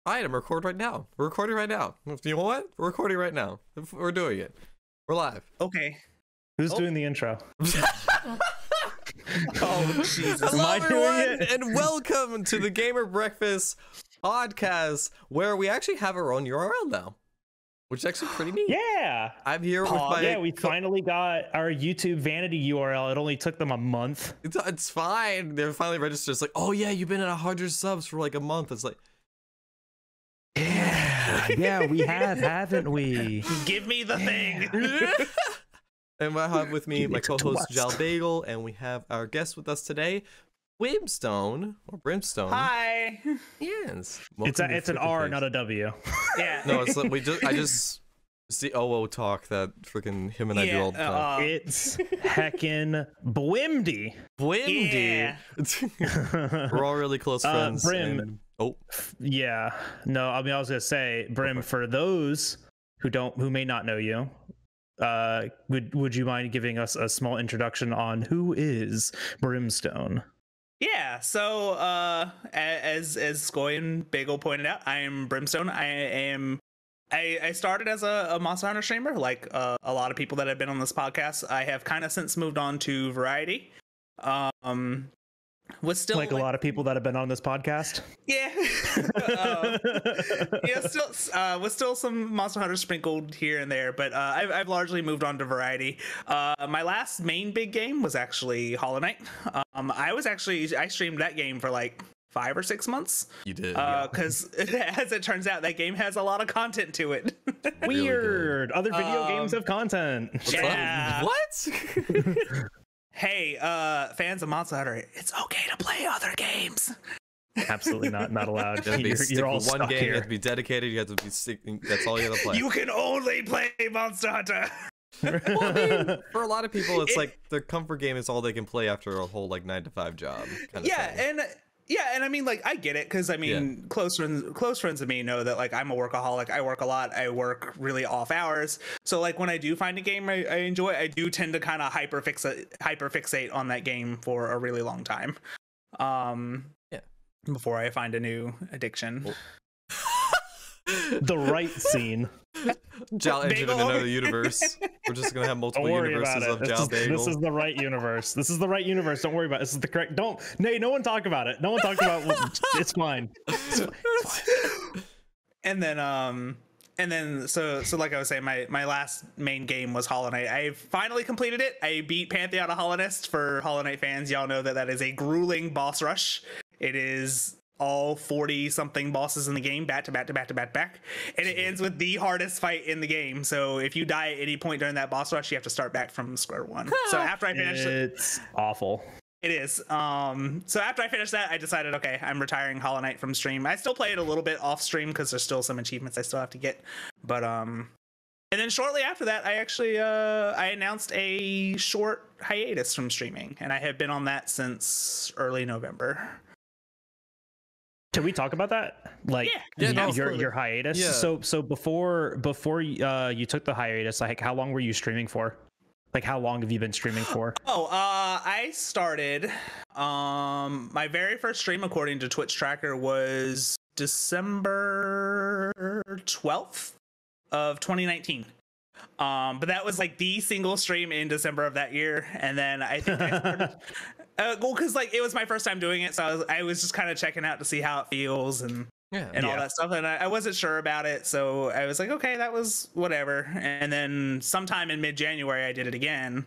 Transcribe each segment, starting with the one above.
I am recording right now. We're recording right now. You know what? We're recording right now. We're doing it. We're live. Okay. Who's doing the intro? Oh, Jesus. Hello, everyone, and welcome to the Gamer Breakfast podcast, where we actually have our own URL now, which is actually pretty neat. Yeah. I'm here with my... Yeah, we finally got our YouTube vanity URL. It only took them a month. It's fine. They're finally registered. It's like, oh yeah, you've been at 100 subs for like a month. It's like... Yeah, we have, haven't we? Give me the thing. And I have with me my co-host Jalbagel, and we have our guest with us today, Brimstone. Hi. Yes. It's an R, not a W. Yeah. No, it's like I just it's the OO talk that freaking him and I do all the time. It's heckin' Bwimdy. Bwimdy. Yeah. We're all really close friends. Brim. And, Yeah. No, I mean, I was gonna say, Brim, for those who may not know you, would you mind giving us a small introduction on who is Brimstone? Yeah, so as Skoy and Bagel pointed out, I am Brimstone. I started as a Monster Hunter streamer, like a lot of people that have been on this podcast. I have kind of since moved on to Variety. Was still like a lot of people that have been on this podcast. Yeah. Was still some Monster Hunter sprinkled here and there, but I've largely moved on to Variety. My last main big game was actually Hollow Knight. I streamed that game for like 5 or 6 months. You did, because as it turns out, that game has a lot of content to it. Weird. Other video games have content. Yeah. What? Hey, fans of Monster Hunter, it's okay to play other games. Absolutely not allowed. You're all one game. Here. You have to be dedicated. You have to be sticking. That's all you have to play. You can only play Monster Hunter. Well, I mean, for a lot of people, it's like their comfort game is all they can play after a whole like 9-to-5 job. And I mean, like, I get it, because I mean, close friends of me know that like I'm a workaholic. I work a lot. I work really off hours. So like when I do find a game I enjoy, I do tend to kind of hyperfixate on that game for a really long time. Before I find a new addiction. The right scene. Jal entered in another universe. We're just gonna have multiple universes of Jalbagel. This is the right universe. This is the right universe. Don't worry about it. This is the correct. No one talk about it. No one talk about it. It's fine. It's fine. And then so like I was saying, my last main game was Hollow Knight. I finally completed it. I beat Pantheon of Hollownest. For Hollow Knight fans, y'all know that is a grueling boss rush. It is all 40 something bosses in the game back to back, and it ends with the hardest fight in the game. So if you die at any point during that boss rush, you have to start back from square one. So after I finished it's awful. It is. So after I finished that, I decided, okay, I'm retiring Hollow Knight from stream. I still play it a little bit off stream because there's still some achievements I still have to get, but and then shortly after that, I actually I announced a short hiatus from streaming, and I have been on that since early November. Can we talk about that? Like your hiatus? Yeah. So before you took the hiatus, like how long were you streaming for? Like how long have you been streaming for? I started my very first stream according to Twitch Tracker was December 12th of 2019. But that was like the single stream in December of that year, and then I think I started because like it was my first time doing it, so I was just kind of checking out to see how it feels and all that stuff, and I wasn't sure about it, so I was like, okay, that was whatever. And then sometime in mid-January I did it again,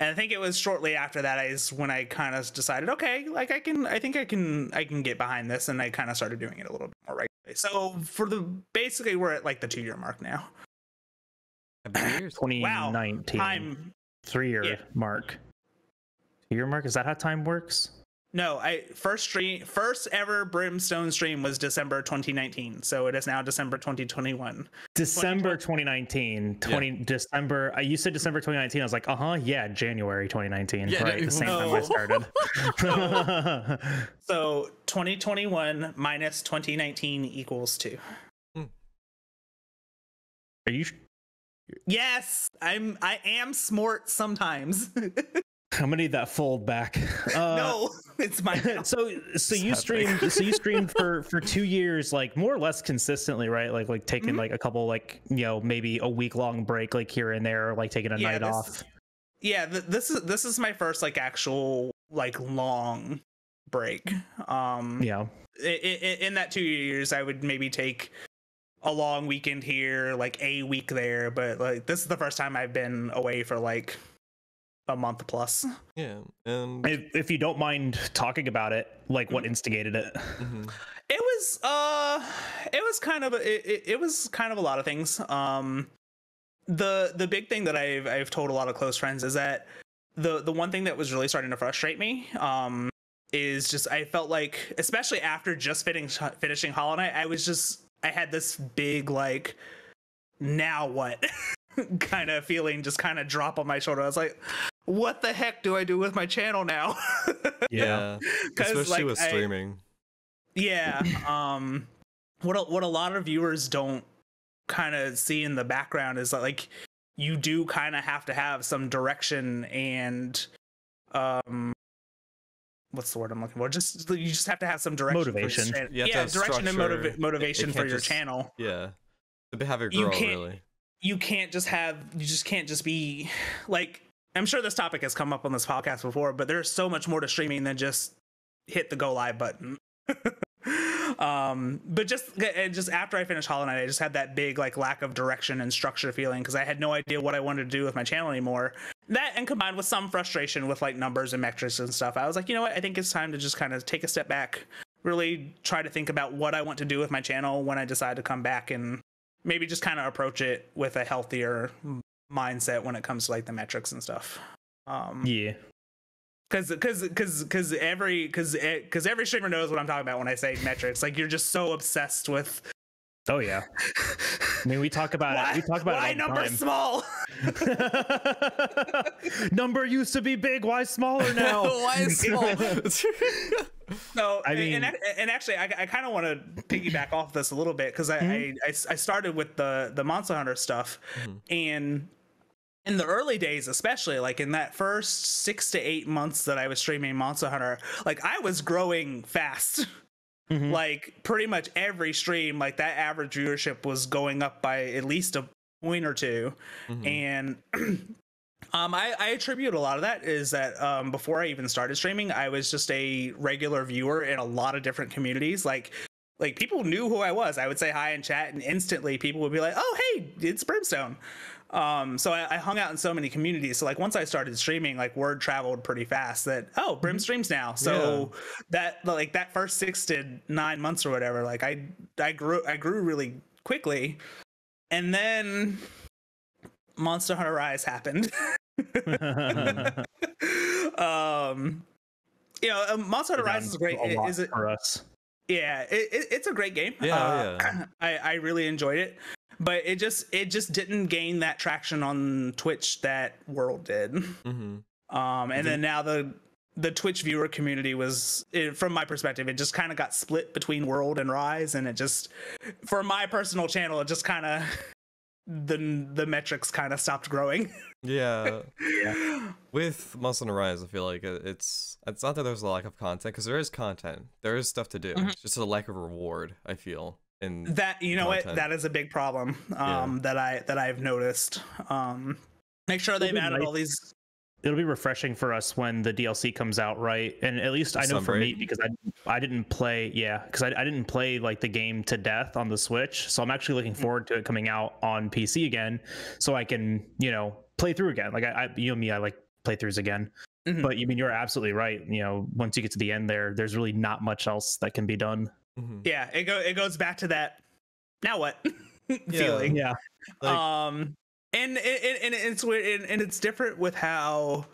and I think it was shortly after that is when I kind of decided, okay, like I think I can get behind this, and I kind of started doing it a little bit more regularly. So basically we're at like the 2-year mark now. 2019. Wow. 3-year mark. 2-year mark? Is that how time works? No, first ever Brimstone stream was December 2019, so it is now December 2021. December 2019. December. You said December 2019. I was like, January 2019. Yeah, right, the same time I started. So 2021 minus 2019 equals 2. Are you? Yes, I am smart sometimes. I'm gonna need that fold back. No, it's my so you streamed for 2 years, like more or less consistently, right? Like taking like a couple, like, you know, maybe a week-long break, like here and there, or like taking a night off. Yeah, this is my first like actual like long break. Yeah. In that 2 years, I would maybe take a long weekend here, like a week there, but like this is the first time I've been away for like a month plus. Yeah, and if you don't mind talking about it, like what instigated it? It was kind of a lot of things. The big thing that I've told a lot of close friends is that the one thing that was really starting to frustrate me is just I felt like, especially after just finishing Hollow Knight, I had this big like, now what kind of feeling just kind of drop on my shoulder. I was like, what the heck do I do with my channel now? Yeah, especially with streaming. What a lot of viewers don't kind of see in the background is that like you do kind of have to have some direction and what's the word I'm looking for? You just have to have some direction. Motivation. Direction and motivation for your channel. Yeah. To have it grow, really. You just can't just be like, I'm sure this topic has come up on this podcast before, but there's so much more to streaming than just hit the go live button. But just after I finished Hollow Knight, I just had that big like lack of direction and structure feeling because I had no idea what I wanted to do with my channel anymore. That, and combined with some frustration with like numbers and metrics and stuff, I was like, you know what, I think it's time to just kind of take a step back, really try to think about what I want to do with my channel when I decide to come back, and maybe just kind of approach it with a healthier mindset when it comes to like the metrics and stuff. Because every streamer knows what I'm talking about when I say metrics. Like, you're just so obsessed with. Oh yeah. I mean, we talk about it. We talk about why it all the number time. small? Number used to be big. Why smaller now? Why small? No, I mean, and actually, I kind of want to piggyback off this a little bit because I started with the Monster Hunter stuff, and in the early days, especially like in that first 6 to 8 months that I was streaming Monster Hunter, like I was growing fast. Like pretty much every stream, like that average viewership was going up by at least a point or two, and I attribute a lot of that is that before I even started streaming, I was just a regular viewer in a lot of different communities. Like people knew who I was. I would say hi in chat, and instantly people would be like, "Oh, hey, it's Brimstone." So I hung out in so many communities. So like once I started streaming, like word traveled pretty fast that, oh, Brim streams now. So that first 6 to 9 months or whatever, like I grew really quickly, and then Monster Hunter Rise happened. Monster Hunter Rise is great. Is it for us? Yeah, it's a great game. I really enjoyed it. But it just didn't gain that traction on Twitch that World did. And then now the Twitch viewer community was, from my perspective, it just kind of got split between World and Rise, and it just, for my personal channel, it just kind of the metrics kind of stopped growing. With Monster Hunter Rise, I feel like it's not that there's a lack of content, because there is content, there is stuff to do. It's just a lack of reward, I feel. In that, you know what, that is a big problem that I've noticed. Make sure they've added all these. It'll be refreshing for us when the DLC comes out, right? And at least I know for me, because I didn't play, because I didn't play like the game to death on the Switch, so I'm actually looking forward to it coming out on PC again, so I can, you know, play through again. Like I like playthroughs again. But you mean, you're absolutely right. You know, once you get to the end there's really not much else that can be done. Yeah, it goes back to that now what feeling. Like, and it's weird, and it's different with how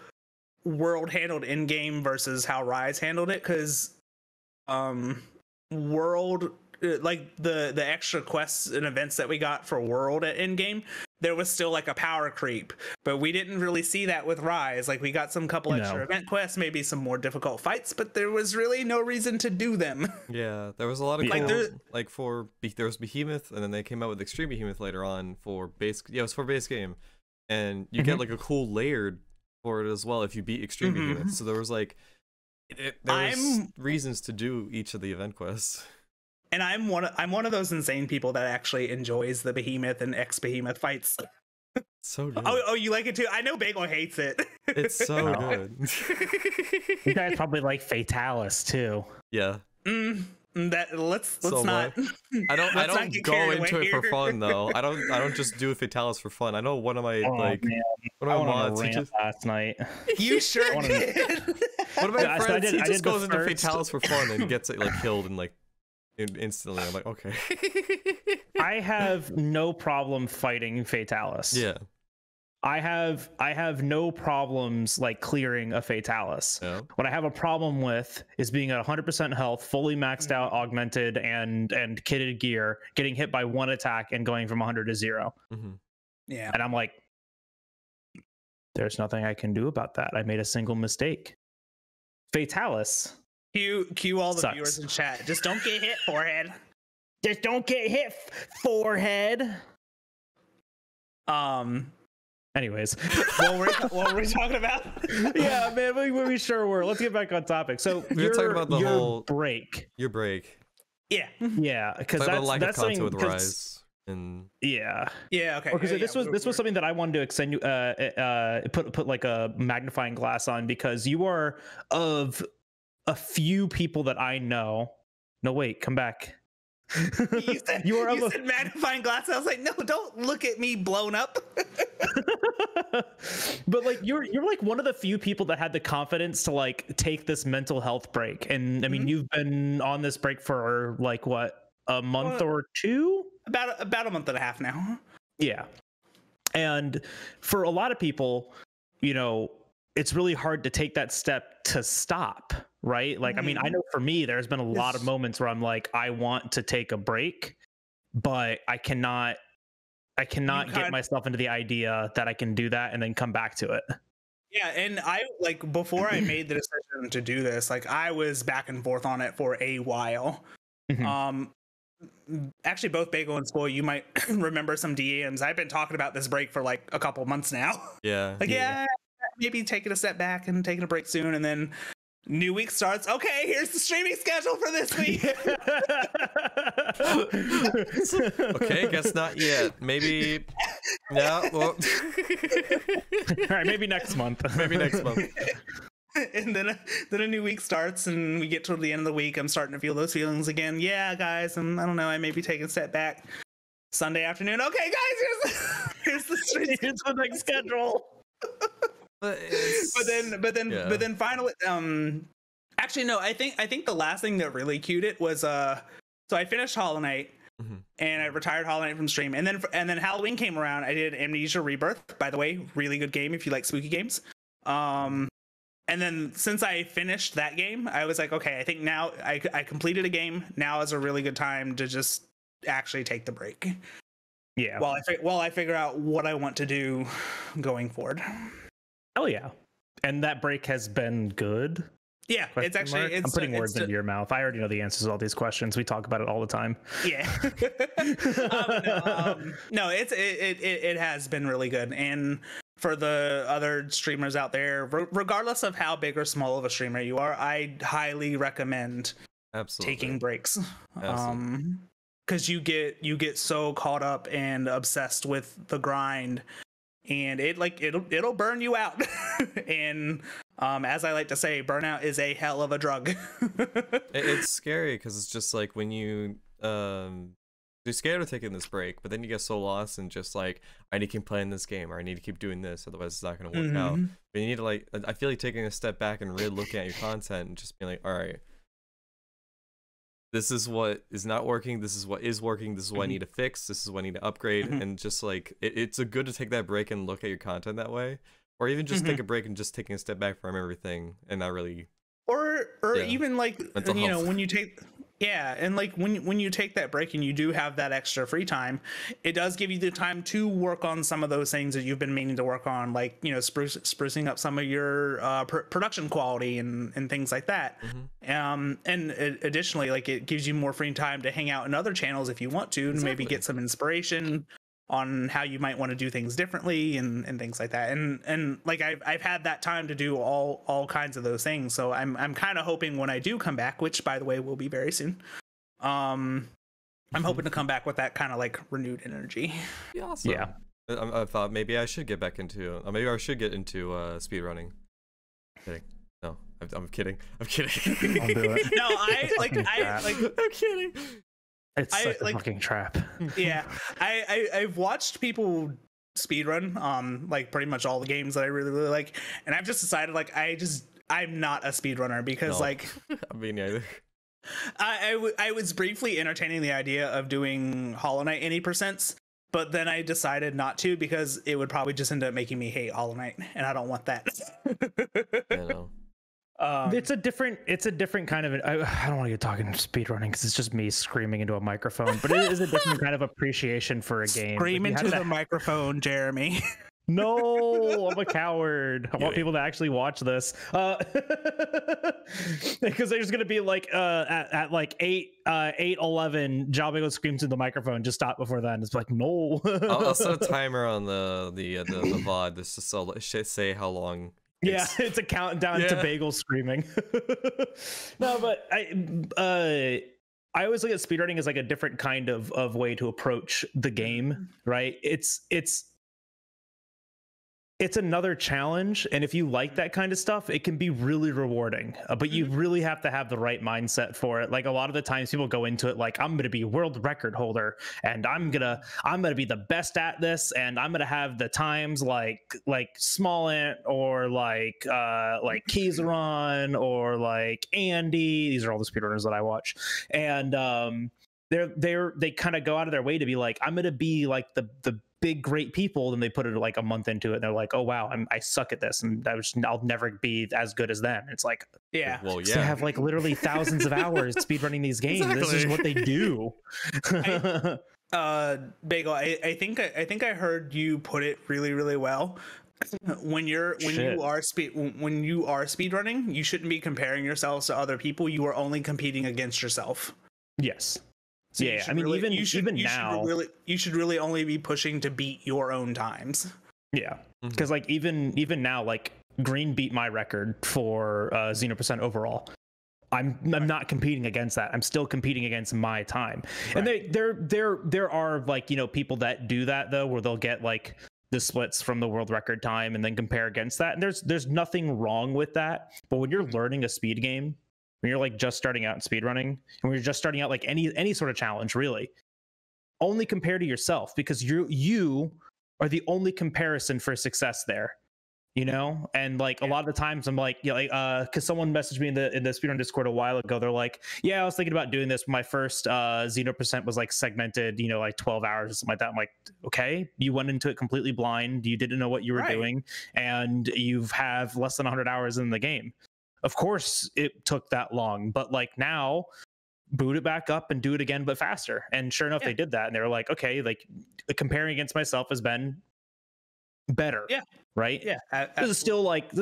World handled in-game versus how Rise handled it, because World, like the extra quests and events that we got for World at in-game, there was still like a power creep, but we didn't really see that with Rise. Like we got some couple extra event quests, maybe some more difficult fights, but there was really no reason to do them. Yeah, there was a lot of cool, there was Behemoth, and then they came out with Extreme Behemoth later on for base. Yeah, it was for base game, and you get like a cool layered for it as well if you beat Extreme Behemoth. So there was like, there was reasons to do each of the event quests. And I'm one of those insane people that actually enjoys the Behemoth and ex-Behemoth fights. So good. Oh, you like it too? I know Bagel hates it. It's so good. You guys probably like Fatalis too. Yeah. Let's so not. I don't go into it for fun though. I don't just do Fatalis for fun. I know one of my one of my mods last night. You sure did. One of my friends he just goes into Fatalis for fun and gets it like killed and like instantly. I'm like, okay. I have no problem fighting Fatalis. Yeah. I have no problems like clearing a Fatalis. Yeah. What I have a problem with is being at 100% health, fully maxed out, augmented, and kitted gear, getting hit by one attack and going from 100 to 0. Yeah. And I'm like, there's nothing I can do about that. I made a single mistake. Fatalis. Cue all the sucks. viewers in chat. Just don't get hit, forehead. Just don't get hit, forehead. Anyways, what were we talking about? Yeah, man, we sure were. Let's get back on topic. So we're talking about the whole break. Your break. Yeah. Yeah, because that's content with Rise. And okay. Because this was something that I wanted to put like a magnifying glass on, because you are of a few people that I know. No, wait, come back. You said magnifying glass. I was like, no, don't look at me blown up. But like you're like one of the few people that had the confidence to like take this mental health break. And I mean, you've been on this break for like what, a month or two? About a month and a half now. Yeah. And for a lot of people, you know, it's really hard to take that step to stop, right? Like, I mean, I know for me, there's been a lot of moments where I'm like, I want to take a break, but I cannot get myself into the idea that I can do that and then come back to it. Yeah, and I like before I made the decision to do this, like I was back and forth on it for a while. Actually, both Bagel and Skull, you might remember some DMs. I've been talking about this break for like a couple months now. Yeah. Like, maybe taking a step back and taking a break soon, and then new week starts. Okay, here's the streaming schedule for this week. Okay, guess not yet. Maybe. No. Well. All right, maybe next month. Maybe next month. And then a new week starts, and we get toward the end of the week. I'm starting to feel those feelings again. Yeah, guys, I don't know. I may be taking a step back. Sunday afternoon. Okay, guys, here's the next schedule. But then finally, actually no, I think the last thing that really cued it was so I finished Hollow Knight and I retired Hollow Knight from stream, and then Halloween came around. I did Amnesia Rebirth, by the way, really good game if you like spooky games. And then since I finished that game, I was like, okay, I think now I completed a game. Now is a really good time to just actually take the break. Yeah. While I figure out what I want to do going forward. Oh yeah. And that break has been good. Yeah, it's actually. I'm putting words into your mouth. I already know the answers to all these questions. We talk about it all the time. Yeah. No, it has been really good. And for the other streamers out there, regardless of how big or small of a streamer you are, I highly recommend taking breaks. Because you get so caught up and obsessed with the grind, and it'll burn you out. And as I like to say, burnout is a hell of a drug. It's scary because it's just like when you're scared of taking this break, but then you get so lost and just like, I need to keep playing this game, or I need to keep doing this, otherwise it's not going to work out. But you need to like, I feel like taking a step back and really looking at your content and just being like, all right, this is what is not working, this is what is working, this is what I need to fix, this is what I need to upgrade. And just like it's a good to take that break and look at your content that way, or even just take a break and just taking a step back from everything and not really, or even like mental you know health. when you take and like when you take that break and you do have that extra free time, it does give you the time to work on some of those things that you've been meaning to work on, like, you know, sprucing up some of your production quality and things like that. And additionally, like, it gives you more free time to hang out in other channels if you want to, and maybe get some inspiration how you might want to do things differently and things like that. And like I've had that time to do all kinds of those things. So I'm kind of hoping when I do come back, which by the way will be very soon. I'm hoping to come back with that kind of like renewed energy. Yeah, awesome. Yeah. I thought maybe I should get back into, maybe I should get into speedrunning. Kidding. No, I'm kidding. I'm kidding. I'll do it. No, I'm kidding. It's such a fucking trap. Yeah, I've watched people speedrun like pretty much all the games that I really like, and I've just decided like I'm not a speedrunner because like I mean neither. I was briefly entertaining the idea of doing Hollow Knight 80%, but then I decided not to because it would probably just end up making me hate Hollow Knight, and I don't want that. I know. It's a different kind of I don't want to get talking speedrunning because it's just me screaming into a microphone, but it is a different kind of appreciation for a game. Scream like into the microphone, Jeremy. No, I'm a coward. I want people to actually watch this because they're just gonna be like at like 8:11 Jalbagel screams in the microphone, just stop before then. It's like no. I'll set a timer on the VOD. This is so say how long. It's a countdown to Bagel screaming. No, but I always look at speedrunning as like a different kind of way to approach the game, right? It's another challenge, and if you like that kind of stuff, it can be really rewarding, but you really have to have the right mindset for it. Like a lot of the times people go into it like, I'm gonna be world record holder and I'm gonna be the best at this, and I'm gonna have the times like Small Ant or like Keyzeron or like Andy. These are all the speedrunners that I watch, and they kind of go out of their way to be like, I'm gonna be like the big great people. Then they put it like a month into it and they're like, oh wow, I suck at this and I'll never be as good as them. And it's like, yeah, well, they have like literally thousands of hours speedrunning these games. Exactly. This is what they do. Bagel, I think I heard you put it really, really well. When you are speedrunning, you shouldn't be comparing yourselves to other people. You are only competing against yourself. Yes. So yeah, I mean, really, even now, you should really only be pushing to beat your own times. Yeah, because like even now, like Green beat my record for 0% overall. I'm not competing against that. I'm still competing against my time. Right. And there are like, you know, people that do that though, where they'll get like the splits from the world record time and then compare against that. And there's nothing wrong with that. But when you're learning a speed game, when you're like just starting out in speedrunning, and when you're just starting out like any sort of challenge, really, only compare to yourself, because you are the only comparison for success there, you know. And like a lot of the times I'm like, because someone messaged me in the speedrun Discord a while ago. They're like, yeah, I was thinking about doing this. My first 0% was like segmented, you know, like 12 hours or something like that. I'm like, okay, you went into it completely blind. You didn't know what you were doing, and you have less than 100 hours in the game. Of course it took that long, but like now boot it back up and do it again, but faster. And sure enough, they did that. And they were like, okay, like comparing against myself has been better. Yeah. Right. Yeah. Does it still like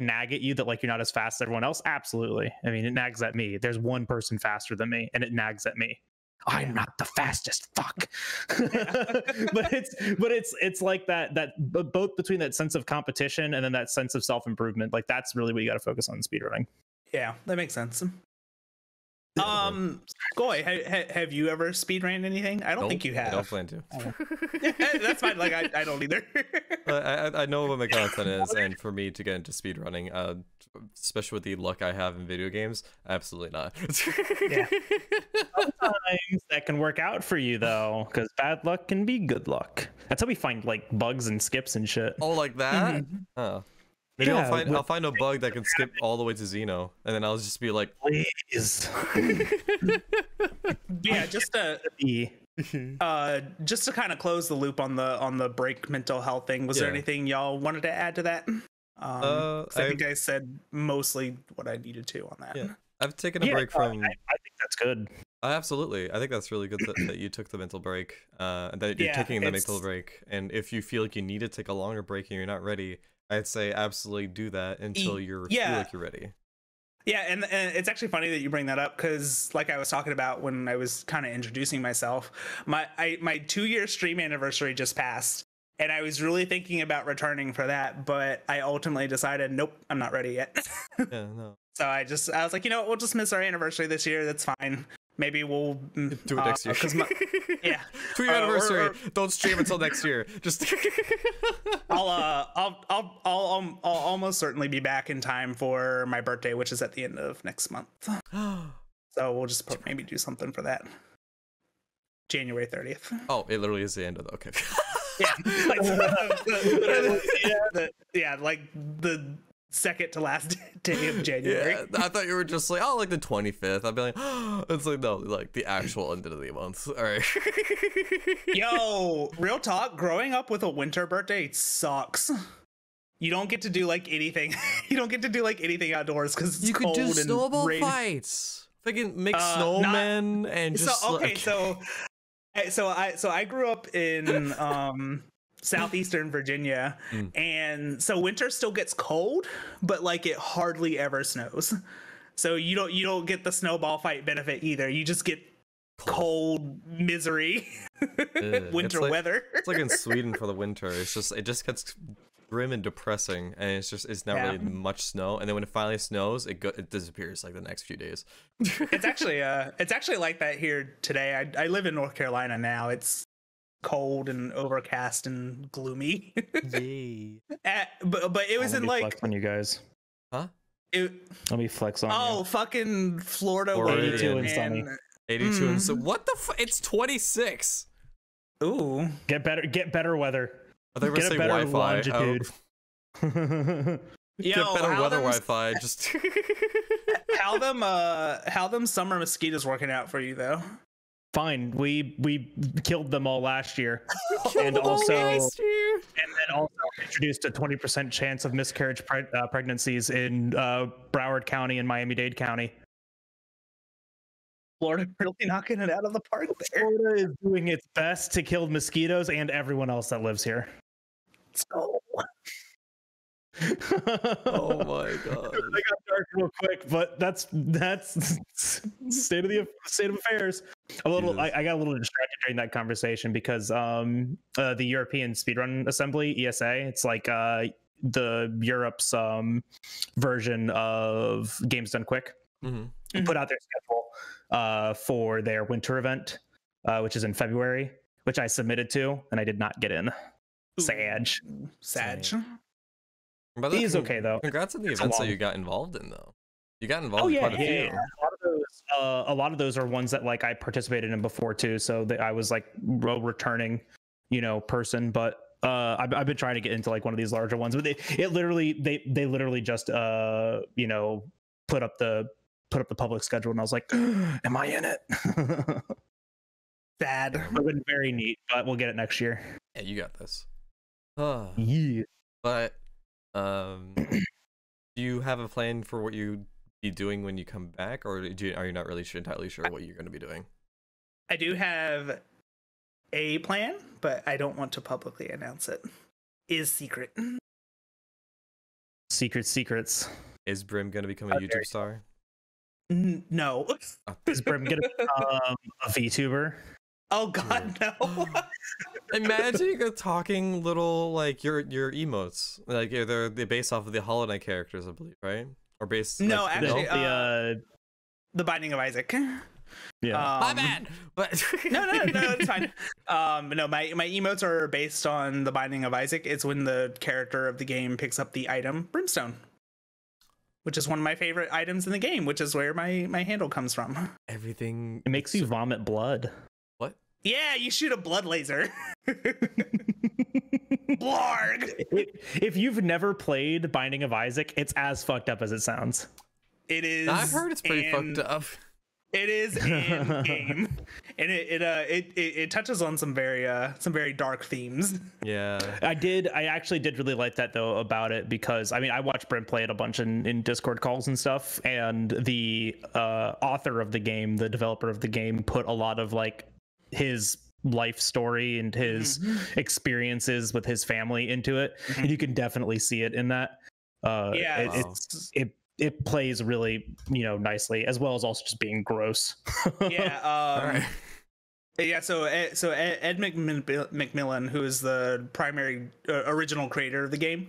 nag at you that like you're not as fast as everyone else? Absolutely. I mean, it nags at me. There's one person faster than me and it nags at me. I'm not the fastest, fuck. but it's like that both between that sense of competition and then that sense of self-improvement. Like that's really what you got to focus on in speedrunning. Yeah, that makes sense. Skoy, have you ever speedrun anything? I don't think you have. I don't plan to. That's fine. Like I don't either. I know what my content is, and for me to get into speedrunning, especially with the luck I have in video games, absolutely not. Yeah. Sometimes that can work out for you though, because bad luck can be good luck. That's how we find like bugs and skips and shit. Oh, like that? Oh. Maybe I'll find a bug that can skip all the way to Xeno, and then I'll just be like, please. Yeah, just to kind of close the loop on the break mental health thing. Was there anything y'all wanted to add to that? I think I said mostly what I needed to on that. Yeah. I've taken a break from. I think that's good. Absolutely, I think that's really good that you took the mental break, and that you're taking the mental break. And if you feel like you need to take a longer break and you're not ready, I'd say absolutely do that until you feel like you're ready. Yeah, and it's actually funny that you bring that up because, like I was talking about when I was kind of introducing myself, my 2-year stream anniversary just passed, and I was really thinking about returning for that, but I ultimately decided, nope, I'm not ready yet. Yeah, no. So I was like, you know what, we'll just miss our anniversary this year. That's fine. Maybe we'll do it next year. Yeah, 2-year anniversary. Don't stream until next year. Just I'll almost certainly be back in time for my birthday, which is at the end of next month. So we'll just maybe do something for that. January 30th. Oh, it literally is the end of the. Okay. Yeah, like the second to last day of January. Yeah, I thought you were just like, oh, like the 25th. I'd be like, oh, it's like, no, like the actual end of the month. All right. Yo, real talk, growing up with a winter birthday sucks. You don't get to do like anything. You don't get to do like anything outdoors because it's cold and could do snowball rainy. Fights. Freaking make snowmen and just so okay, so I grew up in southeastern Virginia, and so winter still gets cold, but like it hardly ever snows. So you don't get the snowball fight benefit either. You just get cold misery. Winter weather. It's like in Sweden for the winter. It just gets grim and depressing, and it's not really much snow. And then when it finally snows, it disappears like the next few days. It's actually like that here today. I live in North Carolina now. It's cold and overcast and gloomy. Yay. But it was in like flex on you guys. Huh? Let me flex on you. Oh, fucking Florida. 82 and sunny. 82 and so what the it's 26. Ooh. Get better weather. I thought you were Get a saying better Wi-Fi. longitude. Get better weather Wi-Fi. Just how them summer mosquitoes working out for you though? Fine. We killed them all last year, and also introduced a 20% chance of miscarriage pregnancies in Broward County and Miami-Dade County. Florida really knocking it out of the park there. Florida is doing its best to kill mosquitoes and everyone else that lives here. So. Oh my god! I got dark real quick, but that's state of affairs. I got a little distracted during that conversation because the European Speedrun Assembly (ESA), it's like the Europe's version of Games Done Quick, put out their schedule for their winter event, which is in February, which I submitted to and I did not get in. Sad. But he's okay though. Congrats on the events that you got involved in though. You got involved in quite a few. Yeah. A lot of those are ones that like I participated in before too. So I was like a returning, person. But I've been trying to get into like one of these larger ones. But they literally just put up the public schedule, and I was like, am I in it? Sad. It would have been very neat, but we'll get it next year. Yeah, you got this. Yeah. But do you have a plan for what you'd be doing when you come back, or are you not really entirely sure what you're going to be doing? I do have a plan, but I don't want to publicly announce it. Is secret. Secrets. Is Brim going to become a YouTube star? No. Is Brim going to become a VTuber? Oh God, no. Imagine a talking little like your emotes, like they're based off of the Hollow Knight characters, I believe, right? Or based? No, like, actually, the Binding of Isaac. Yeah, my bad. But no, it's fine. No, my emotes are based on the Binding of Isaac. It's when the character of the game picks up the item Brimstone, which is one of my favorite items in the game, which is where my handle comes from. Everything. It makes you vomit blood. What? Yeah, you shoot a blood laser. Blarg. If you've never played Binding of Isaac, it's as fucked up as it sounds. It is. I've heard it's pretty fucked up. It is in game, and it touches on some very dark themes. Yeah, I actually did really like that though about it, because I mean I watched Brent play it a bunch in Discord calls and stuff, and the author of the game, the developer of the game, put a lot of like his life story and his experiences with his family into it, and you can definitely see it in that. it plays really, nicely, as well as also just being gross. Yeah. All right. Yeah, so Ed McMillan, who is the primary original creator of the game,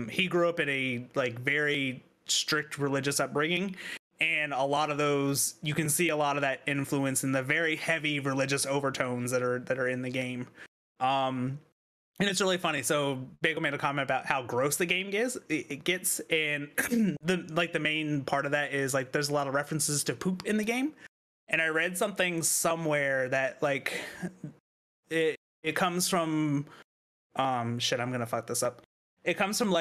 he grew up in a very strict religious upbringing, and a lot of those, you can see a lot of that influence in the very heavy religious overtones that are in the game. And it's really funny. So Bagel made a comment about how gross the game it gets, and the main part of that is there's a lot of references to poop in the game. And I read something somewhere that it comes from shit, I'm gonna fuck this up. It comes from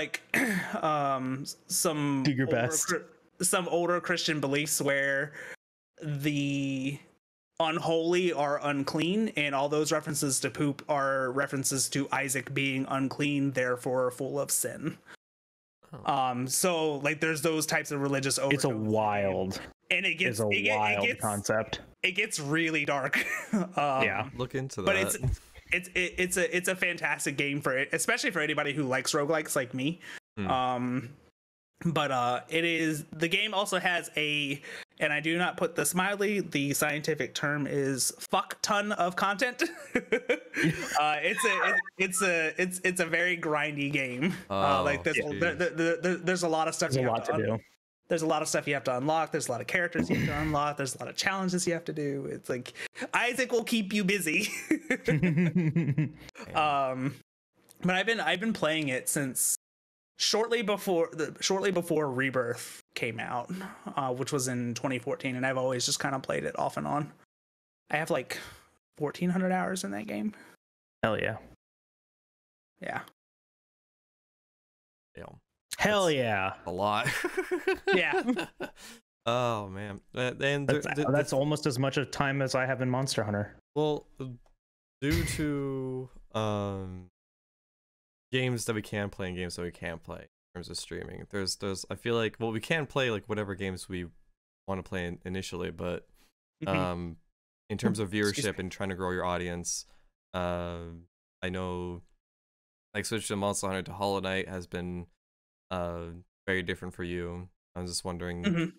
some do your best. Some older Christian beliefs where the unholy are unclean, and all those references to poop are references to Isaac being unclean, therefore full of sin. So there's those types of religious overtones. It's a wild. And it gets concept. It gets really dark. Yeah, look into that. But it's a fantastic game for it, especially for anybody who likes roguelikes like me. But it is, the game also has and I do not put this mildly, the scientific term is fuck ton of content. It's a very grindy game. There's a lot of stuff you have to do. There's a lot of stuff you have to unlock. There's a lot of characters you have to unlock. There's a lot of challenges you have to do. It's Isaac will keep you busy. But I've been playing it since shortly before Rebirth came out, which was in 2014, and I've always just kind of played it off and on. I have 1,400 hours in that game. Hell yeah. Yeah. Yeah. Hell yeah. A lot. Yeah. Oh man. And that's almost as much of time as I have in Monster Hunter. Well, due to games that we can play and games that we can't play in terms of streaming, there's I feel like, well, we can play whatever games we want to play initially, but in terms of viewership and trying to grow your audience, I know switch to Monster Hunter to Hollow Knight has been very different for you. I was just wondering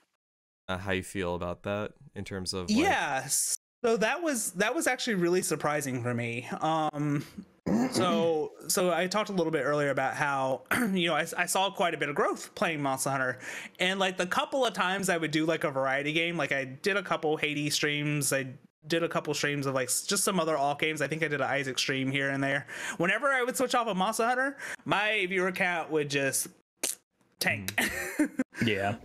how you feel about that in terms of yes. So that was actually really surprising for me. So I talked a little bit earlier about how I saw quite a bit of growth playing Monster Hunter, and the couple of times I would do a variety game, I did a couple Hades streams, I did a couple streams of just some other alt games. I think I did an Isaac stream here and there. Whenever I would switch off of Monster Hunter, my viewer count would just tank. Yeah.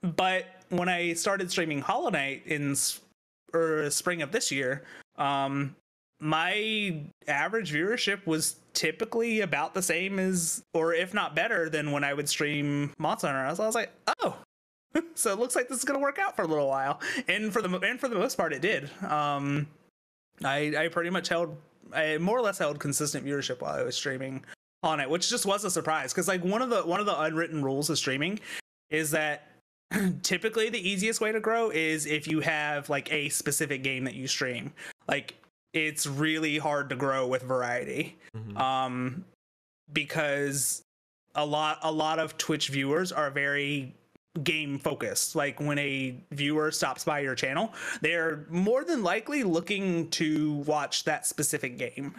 But when I started streaming Hollow Knight in spring of this year, my average viewership was typically about the same as, or if not better than, when I would stream Monster Hunter. I was like, oh, so it looks like this is gonna work out for a little while, and for the most part, it did. I pretty much I more or less held consistent viewership while I was streaming on it, which just was a surprise, because one of the unwritten rules of streaming is that typically the easiest way to grow is if you have a specific game that you stream. It's really hard to grow with variety, because a lot of Twitch viewers are very game focused. When a viewer stops by your channel, they're more than likely looking to watch that specific game.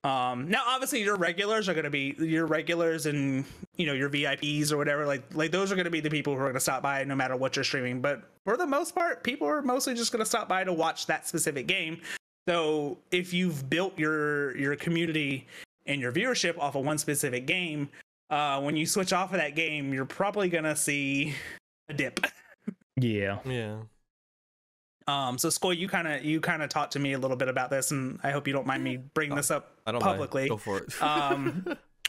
Now obviously your regulars are going to be your regulars, and your VIPs or whatever, like those are going to be the people who are going to stop by no matter what you're streaming. But for the most part, people are mostly just going to stop by to watch that specific game. So if you've built your community and your viewership off of one specific game, when you switch off of that game, you're probably going to see a dip. Yeah. So Skoy, you kind of talked to me a little bit about this, and I hope you don't mind me bringing this up publicly. Go for it.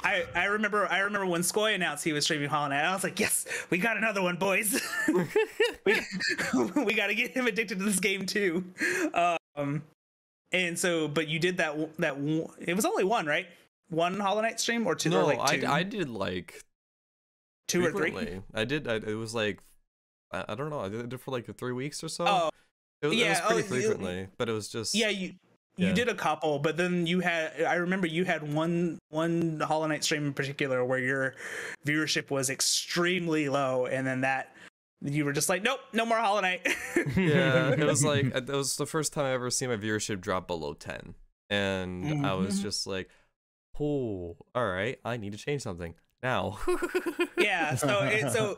I remember when Skoy announced he was streaming Hollow Knight, I was like, yes, we got another one, boys. we got to get him addicted to this game too. And so, but you did that it was only one, right? One Hollow Knight stream, or two? No, or two? I did two frequently. or three. It was I don't know. I did it for 3 weeks or so. Oh. It was pretty frequently, but it was just You did a couple, but then I remember you had one Hollow Knight stream in particular where your viewership was extremely low, and then you were just like, nope, no more Hollow Knight. Yeah, it was like, it was the first time I ever seen my viewership drop below 10. And I was just like, oh, all right, I need to change something now. Yeah, so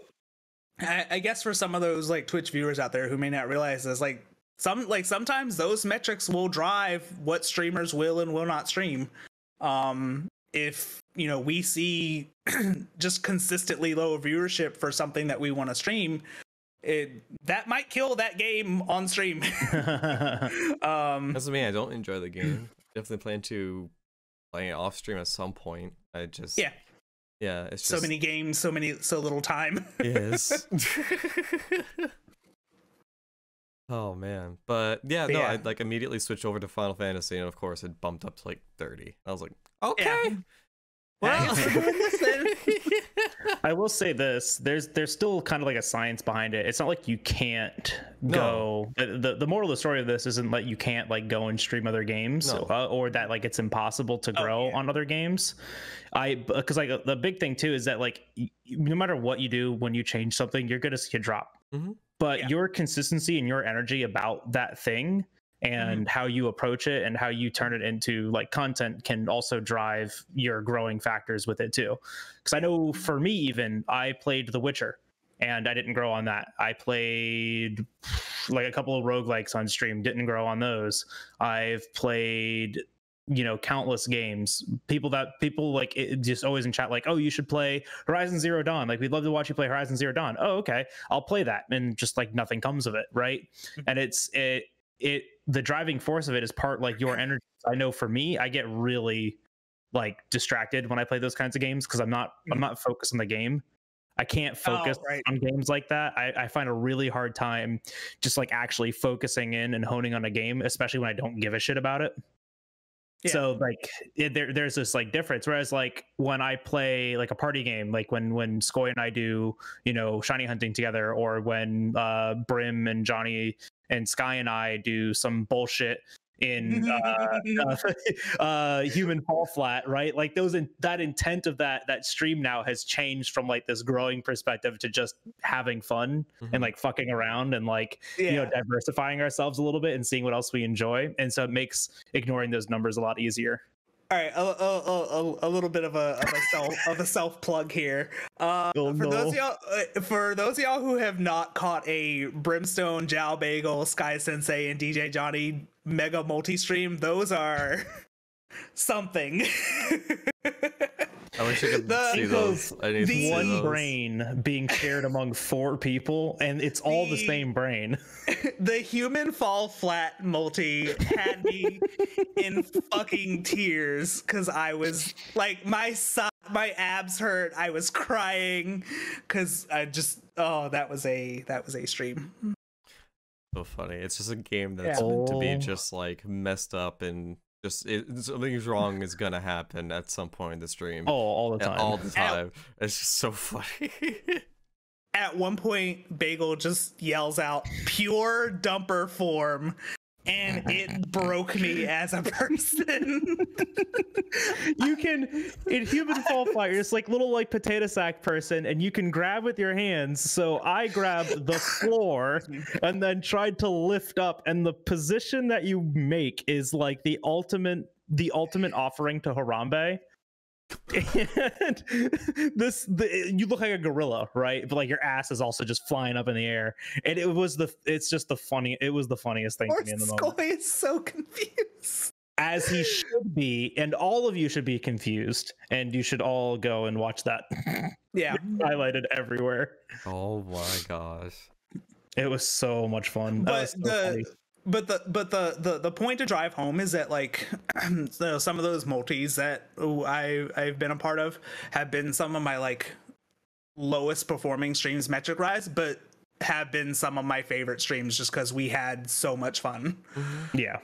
I guess for some of those like Twitch viewers out there who may not realize this, sometimes those metrics will drive what streamers will and will not stream. If we see just consistently low viewership for something that we want to stream, that might kill that game on stream. That's me. I don't enjoy the game. Definitely plan to play it off stream at some point. Yeah, it's just so many games, so little time. Yes. Oh man, but yeah, no, I like immediately switched over to Final Fantasy, and of course it bumped up to like 30. I was like, okay. Well, I will say this: there's still kind of like a science behind it. It's not like you can't go. The moral of the story of this isn't that you can't like go and stream other games, or that like it's impossible to grow on other games. Because like the big thing too is that like no matter what you do when you change something, you're gonna see a drop. But your consistency and your energy about that thing and how you approach it and how you turn it into like content can also drive your growing factors with it too. Because I know for me, even I played The Witcher and I didn't grow on that. I played like a couple of roguelikes on stream, didn't grow on those. I've played countless games. People like it just always in chat like, oh, you should play Horizon Zero Dawn, like we'd love to watch you play Horizon Zero Dawn. Oh, okay, I'll play that. And just like nothing comes of it, right? And the driving force of it is part like your energy. I know for me, I get really like distracted when I play those kinds of games because I'm not focused on the game. I can't focus on games like that. I find a really hard time just like actually focusing in and honing on a game, especially when I don't give a shit about it. Yeah. So like there's this like difference. Whereas like when I play like a party game, like when Skoy and I do, shiny hunting together, or when Brim and Johnny and Sky and I do some bullshit in human fall flat, right? Like that intent of that stream now has changed from like this growing perspective to just having fun and like fucking around and like diversifying ourselves a little bit and seeing what else we enjoy. And so it makes ignoring those numbers a lot easier. All right, a little bit of a self plug here. Those of y'all who have not caught a Brimstone, Jalbagel, Sky Sensei, and DJ Johnny mega multi stream, those are something. I wish I could see those. I need to see one those. Brain being shared among 4 people, and it's all the same brain. The human fall flat multi had me in fucking tears because I was like, my abs hurt. I was crying because I just that was a stream. So funny. It's just a game that's meant to be just like messed up and just something's wrong is gonna happen at some point in the stream. All the time. It's just so funny. At one point, Bagel just yells out "pure dumper form," and it broke me as a person. You can in human fall flat, you're just like little like potato sack person, and you can grab with your hands. So I grabbed the floor and then tried to lift up, and the position that you make is like the ultimate offering to Harambe. And you look like a gorilla, right? But like your ass is also just flying up in the air, and it was the funniest thing to me in the moment. Skoy is so confused, as he should be, and all of you should be confused, and you should all go and watch that. Yeah, highlighted everywhere. Oh my gosh, it was so much fun. But the point to drive home is that like some of those multis that I've been a part of have been some of my like lowest performing streams metric rise, but have been some of my favorite streams just because we had so much fun. Yeah.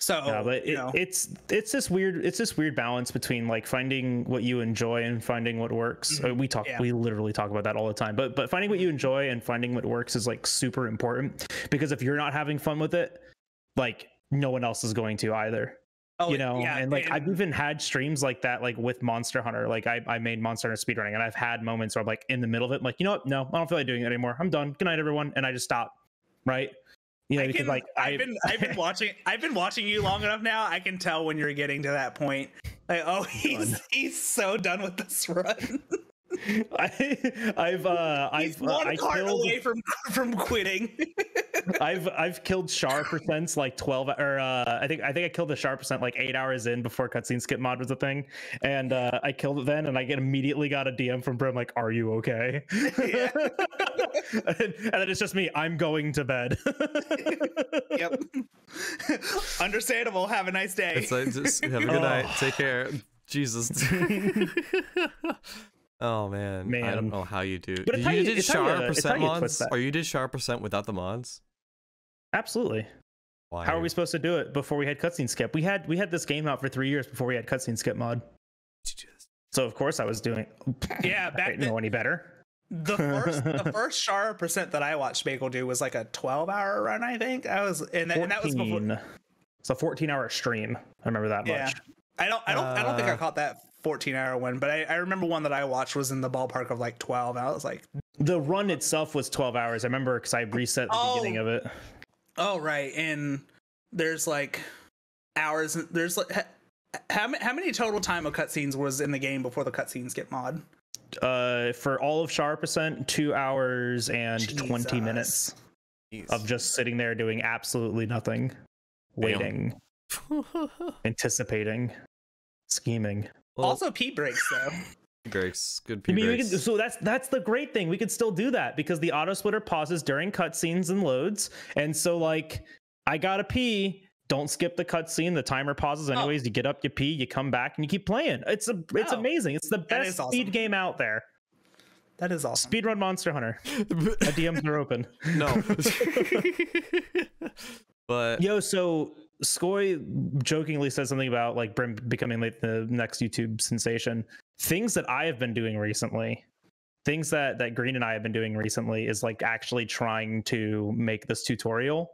So yeah, but it's this weird balance between like finding what you enjoy and finding what works. We literally talk about that all the time, but finding what you enjoy and finding what works is like super important, because if you're not having fun with it, like no one else is going to either. Oh, You know, yeah, and like I've even had streams like that, like with Monster Hunter. Like I made Monster Hunter speedrunning, and I've had moments where I'm like in the middle of it, I'm like, you know what? No, I don't feel like doing it anymore. I'm done. Good night, everyone. And I just stop. Right. You know, because like I've been watching you long enough now. I can tell when you're getting to that point. Like, oh, he's so done with this run. I've one card killed, away from quitting. I've killed Char percents like 12 or I think I killed the Char percent like 8 hours in before cutscene skip mod was a thing, and I killed it then, and I immediately got a DM from Brim like, "Are you okay?" Yeah. and then it's just me. I'm going to bed. Yep. Understandable. Have a nice day. It's like, just have a good night. Take care. Jesus. Oh man, I don't know how you do. But you did Char percent mods, or you did Char percent without the mods? Absolutely. Why? How are we supposed to do it before we had cutscene skip? We had this game out for 3 years before we had cutscene skip mod. So of course I was doing. Yeah, I didn't know any better. The first Char percent that I watched Bagel do was like a 12-hour run, I think. And that was before. It's a 14-hour stream. I remember that much. I don't think I caught that 14-hour one, but I remember one that I watched was in the ballpark of like 12. And I was like, the run itself was 12 hours. I remember because I reset the beginning of it. Oh right, and there's like hours. There's like how many total time of cutscenes was in the game before the cutscene skip mod? For all of Char percent, 2 hours and 20 minutes of just sitting there doing absolutely nothing, waiting, anticipating, scheming. Well, also pee breaks though. Pee breaks, good pee breaks. So that's the great thing. We could still do that because the auto splitter pauses during cutscenes and loads. And so like, I gotta pee. Don't skip the cutscene. The timer pauses anyways. You get up, you pee, you come back, and you keep playing. It's amazing. It's the best speed game out there. That is awesome. Speedrun Monster Hunter. The DMs are open. No. But so Skoj jokingly said something about like Brim becoming like the next YouTube sensation. Things that I have been doing recently, things that Green and I have been doing recently is like actually trying to make this tutorial.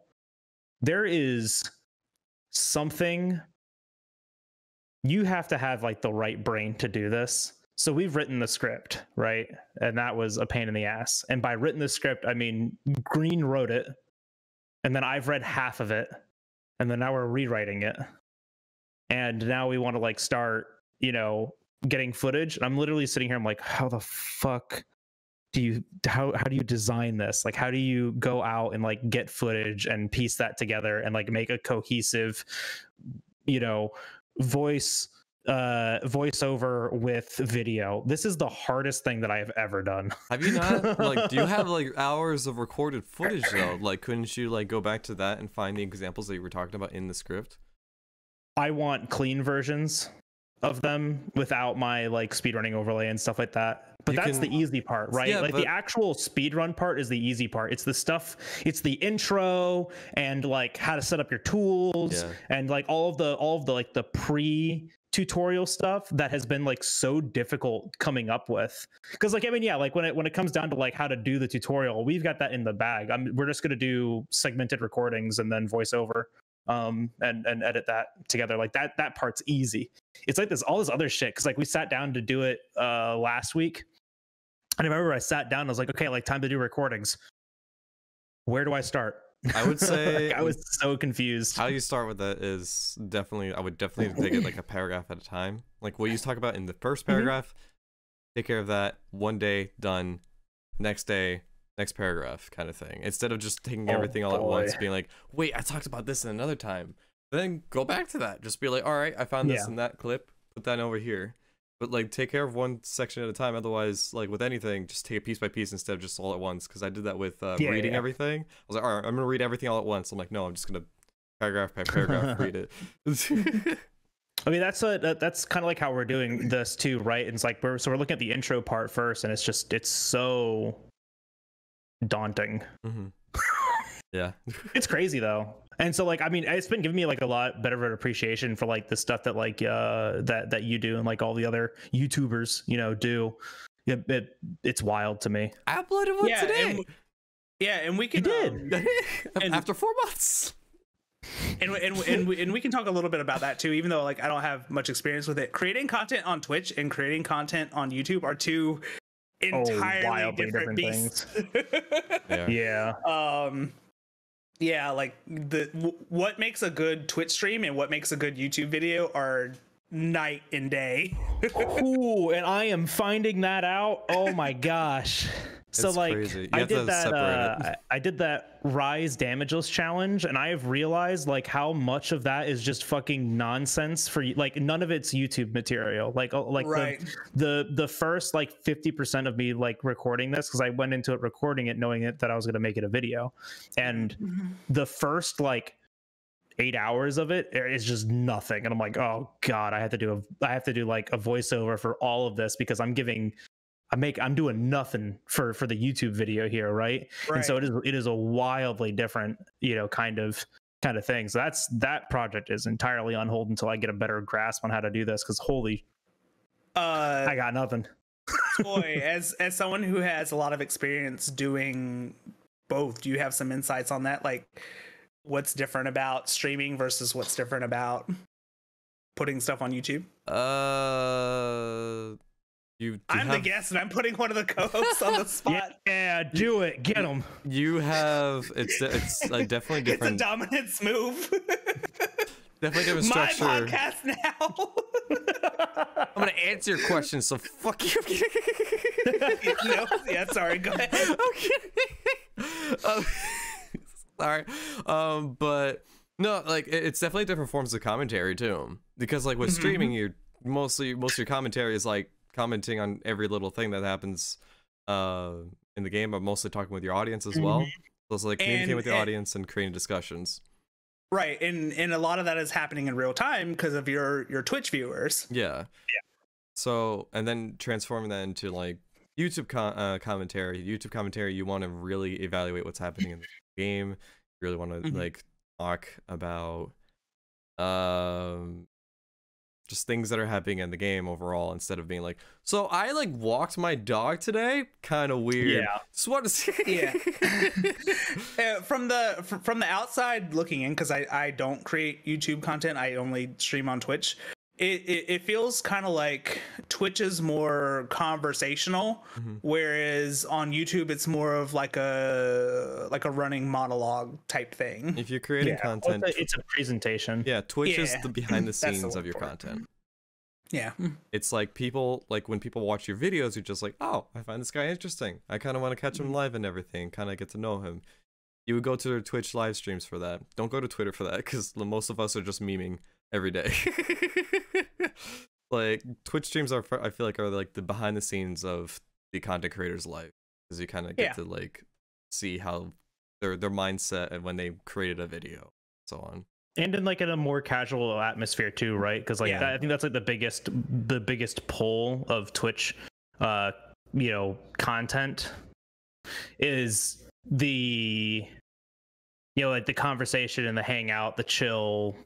There is something, you have to have like the right brain to do this. So we've written the script, right? And that was a pain in the ass. And by written the script, I mean Green wrote it, and then I've read half of it, and then now we're rewriting it. And now we want to like start, getting footage. And I'm literally sitting here, I'm like, how the fuck do you design this? Like, how do you go out and like get footage and piece that together and like make a cohesive, voiceover with video? This is the hardest thing that I have ever done. Have you not do you have like hours of recorded footage though? Like, couldn't you like go back to that and find the examples that you were talking about in the script? I want clean versions of them without my like speedrunning overlay and stuff like that. But that's the easy part, right? Yeah, the actual speedrun part is the easy part. It's the stuff, it's the intro and like how to set up your tools and like all of the like the pre-tutorial stuff that has been like so difficult coming up with. Because like, I mean, yeah, like when it comes down to like how to do the tutorial, we've got that in the bag. We're just gonna do segmented recordings and then voiceover and edit that together. Like that part's easy. It's like all this other shit, because like we sat down to do it last week, and I remember I sat down and I was like, okay, like time to do recordings. Where do I start? I would say like, I was so confused. How you start with that is I would definitely take it like a paragraph at a time. Like what you talk about in the first paragraph, take care of that, one day done, next day next paragraph kind of thing, instead of just taking everything all at once, being like, wait, I talked about this in another time, then go back to that, just be like, all right, I found this in that clip, put that over here. But like take care of one section at a time. Otherwise, like with anything, just take it piece by piece instead of just all at once, because I did that with reading everything. I was like, all right, I'm gonna read everything all at once. I'm like, no, I'm just gonna paragraph by paragraph read it. I mean, that's kind of like how we're doing this too, right? And it's like we're looking at the intro part first, and it's so daunting. Yeah. It's crazy though. And so like, I mean, it's been giving me like a lot better of an appreciation for like the stuff that like that you do and like all the other YouTubers do. It's wild to me. I uploaded one today. And we can you did after 4 months. and we can talk a little bit about that too, even though like I don't have much experience with it. Creating content on Twitch and creating content on YouTube are two entirely different beasts. Yeah, like what makes a good Twitch stream and what makes a good YouTube video are night and day. Ooh, and I am finding that out. Oh my gosh. So it's like crazy. I did that Rise damageless challenge, and I have realized like how much of that is just fucking nonsense for you. Like none of it's YouTube material. Like right. the first like 50% of me like recording this, because I went into it recording it knowing that I was gonna make it a video, and the first like 8 hours of it is just nothing, and I'm like, oh god, I have to do like a voiceover for all of this because I'm doing nothing for the YouTube video here, right? And so it is a wildly different, kind of thing. So that project is entirely on hold until I get a better grasp on how to do this, because I got nothing. Boy, as someone who has a lot of experience doing both, do you have some insights on that? Like what's different about streaming versus what's different about putting stuff on YouTube? I'm the guest and I'm putting one of the co-hosts on the spot. Yeah, do it. Get them. You have it's definitely different. It's a dominance move. Definitely different structure. My podcast now. I'm gonna answer your question, so fuck you. No, yeah, sorry. Go ahead. Okay. Sorry. But no, like it's definitely different forms of commentary too. Because like with streaming, you're most of your commentary is like commenting on every little thing that happens in the game, but mostly talking with your audience as well. So it's like communicating with the audience and creating discussions. Right, and a lot of that is happening in real time because of your Twitch viewers. Yeah. So, and then transforming that into like YouTube commentary. YouTube commentary, you want to really evaluate what's happening in the game. You really want to like talk about just things that are happening in the game overall, instead of being like, so I like walked my dog today, kind of weird. Yeah. Just want to see. From the outside looking in, because I don't create YouTube content, I only stream on Twitch. It feels kind of like Twitch is more conversational, whereas on YouTube it's more of like a running monologue type thing. If you're creating content, it's a presentation. Yeah, Twitch is the behind the scenes of your content. Yeah, it's like people, like when people watch your videos, you're just like, oh, I find this guy interesting. I kind of want to catch him live and everything, kind of get to know him. You would go to their Twitch live streams for that. Don't go to Twitter for that, because most of us are just memeing every day. Like Twitch streams are like the behind the scenes of the content creator's life, because you kind of get to like see how their mindset and when they created a video, so on. And in like in a more casual atmosphere too, right? Because like I think that's like the biggest pull of Twitch content is the like the conversation and the hangout, the chill,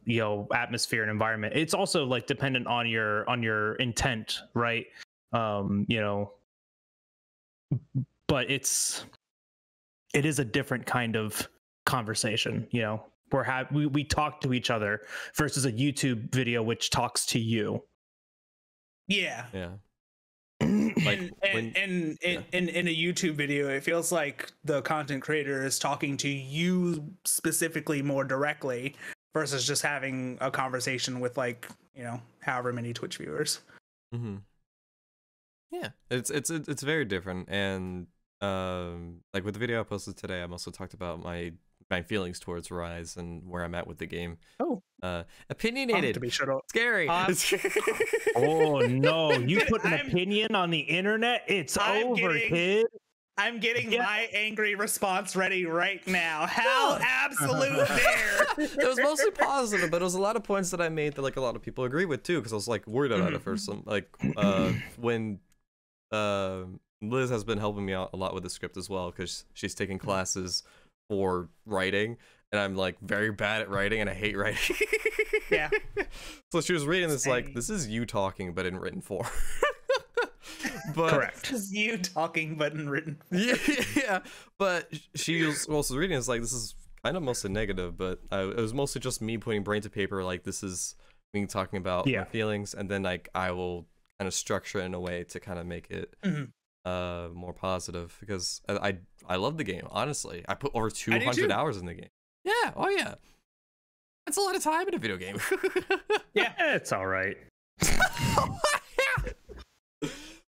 atmosphere and environment. It's also like dependent on your intent, right? But it is a different kind of conversation, where we talk to each other versus a YouTube video which talks to you. Yeah. Like in a YouTube video, it feels like the content creator is talking to you specifically more directly versus just having a conversation with like however many Twitch viewers. Yeah, it's very different. And like with the video I posted today, I also talked about my feelings towards Rise and where I'm at with the game. Opinionated, to be shut up. Scary. Oh no, you put an opinion on the internet, it's over, kid. I'm getting my angry response ready right now. How absolute dare. It was mostly positive, but it was a lot of points that I made that like a lot of people agree with too, because I was like worried about it first. Like when Liz has been helping me out a lot with the script as well, because she's taking classes for writing, and I'm like very bad at writing and I hate writing. Yeah. So she was reading this like, this is you talking but in written form. But correct. This is you talking but in written form. Yeah. But she was also reading, it's like, this is kind of mostly negative, but it was mostly just me putting brain to paper. Like, this is me talking about my feelings, and then like I will kind of structure it in a way to kind of make it more positive, because I love the game. Honestly, I put over 200 hours in the game. Yeah, oh yeah, that's a lot of time in a video game. Yeah, it's all right.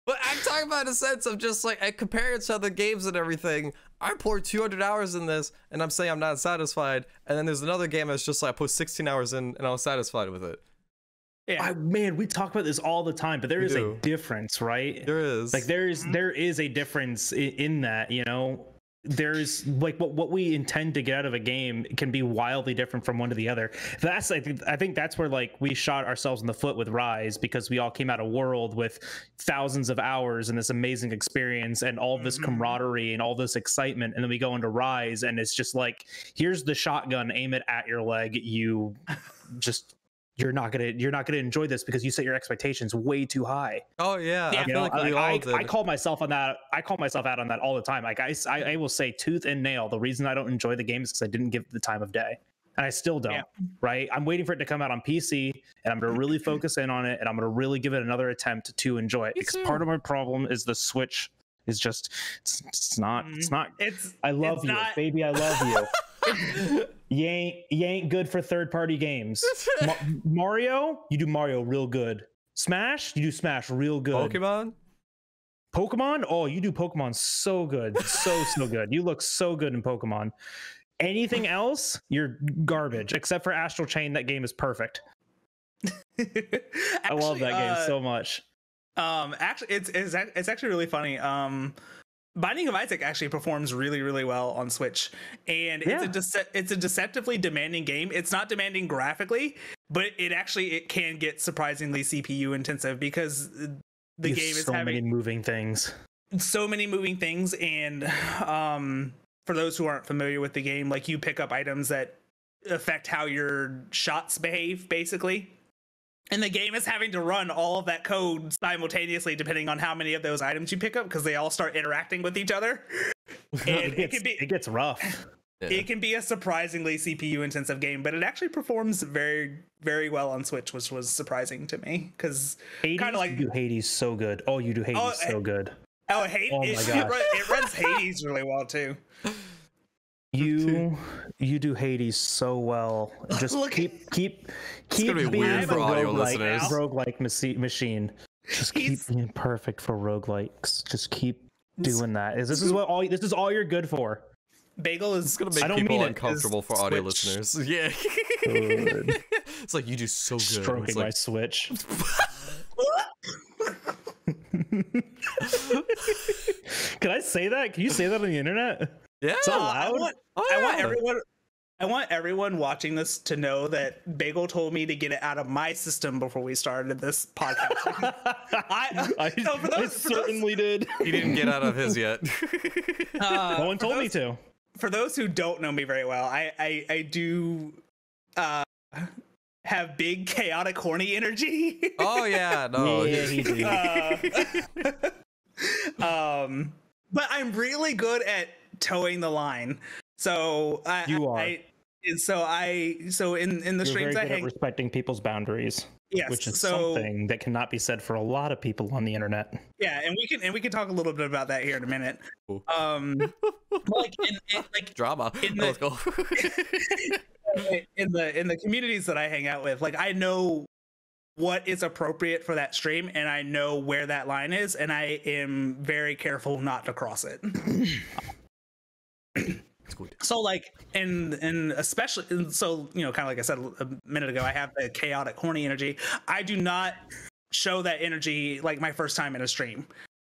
But I'm talking about in a sense of just like, I compare it to other games and everything. I poured 200 hours in this, and I'm saying I'm not satisfied. And then there's another game that's just like, I put 16 hours in, and I was satisfied with it. Yeah, man, we talk about this all the time, but there is a difference, right? There is. Like, there is a difference in that, you know. There's like what we intend to get out of a game can be wildly different from one to the other. That's I think that's where like we shot ourselves in the foot with Rise, because we all came out of World with thousands of hours and this amazing experience and all this camaraderie and all this excitement, and then we go into Rise and it's just like, here's the shotgun, aim it at your leg, you just you're not gonna enjoy this because you set your expectations way too high. Oh yeah, I feel like we all did. I call myself on that. I call myself out on that all the time. Like I will say tooth and nail, the reason I don't enjoy the game is because I didn't give it the time of day, and I still don't. Yeah. Right? I'm waiting for it to come out on PC, and I'm gonna really focus in on it, and I'm gonna really give it another attempt to enjoy it. Because part of my problem is the Switch is just it's not. I love you, baby. I love you. You ain't good for third-party games. Mario, you do Mario real good. Smash, you do Smash real good. Pokemon, oh, you do Pokemon so good, so good. You look so good in Pokemon. Anything else, you're garbage. Except for Astral Chain, that game is perfect. Actually, I love that game so much. Actually, it's actually really funny. Binding of Isaac actually performs really, really well on Switch, and it's a deceptively demanding game. It's not demanding graphically, but it can get surprisingly CPU intensive, because the game is having so many moving things, and for those who aren't familiar with the game, like, you pick up items that affect how your shots behave, basically. And the game is having to run all of that code simultaneously, depending on how many of those items you pick up, because they all start interacting with each other. And it gets rough. It can be a surprisingly CPU intensive game, but it actually performs very, very well on Switch, which was surprising to me, because kind of like, you do Hades so good. Oh, you do Hades so good. Oh, Hades! Oh my gosh. It runs Hades really well too. You do Hades so well. Just keep being weird for audio listeners. Roguelike machine. Just keep being perfect for roguelikes. Just keep doing that. This is all you're good for. Bagel is going to make people uncomfortable for audio listeners. Yeah. Good. It's like, you do so good. Stroking my Switch. Can I say that? Can you say that on the internet? Yeah. So loud. I want everyone watching this to know that Bagel told me to get it out of my system before we started this podcast. I certainly did. He didn't get out of his yet. No one told me to. For those who don't know me very well, I do have big, chaotic, horny energy. Oh yeah, no. Yeah, but I'm really good at towing the line. So you are. In the streams I hang, respecting people's boundaries. Yes, which is something that cannot be said for a lot of people on the internet. Yeah, and we can talk a little bit about that here in a minute. Cool. Like drama. Let's go. in the communities that I hang out with, like, I know what is appropriate for that stream, and I know where that line is, and I am very careful not to cross it. So like, and especially, so, you know, kind of like I said a minute ago, I have the chaotic, horny energy. I do not show that energy like my first time in a stream.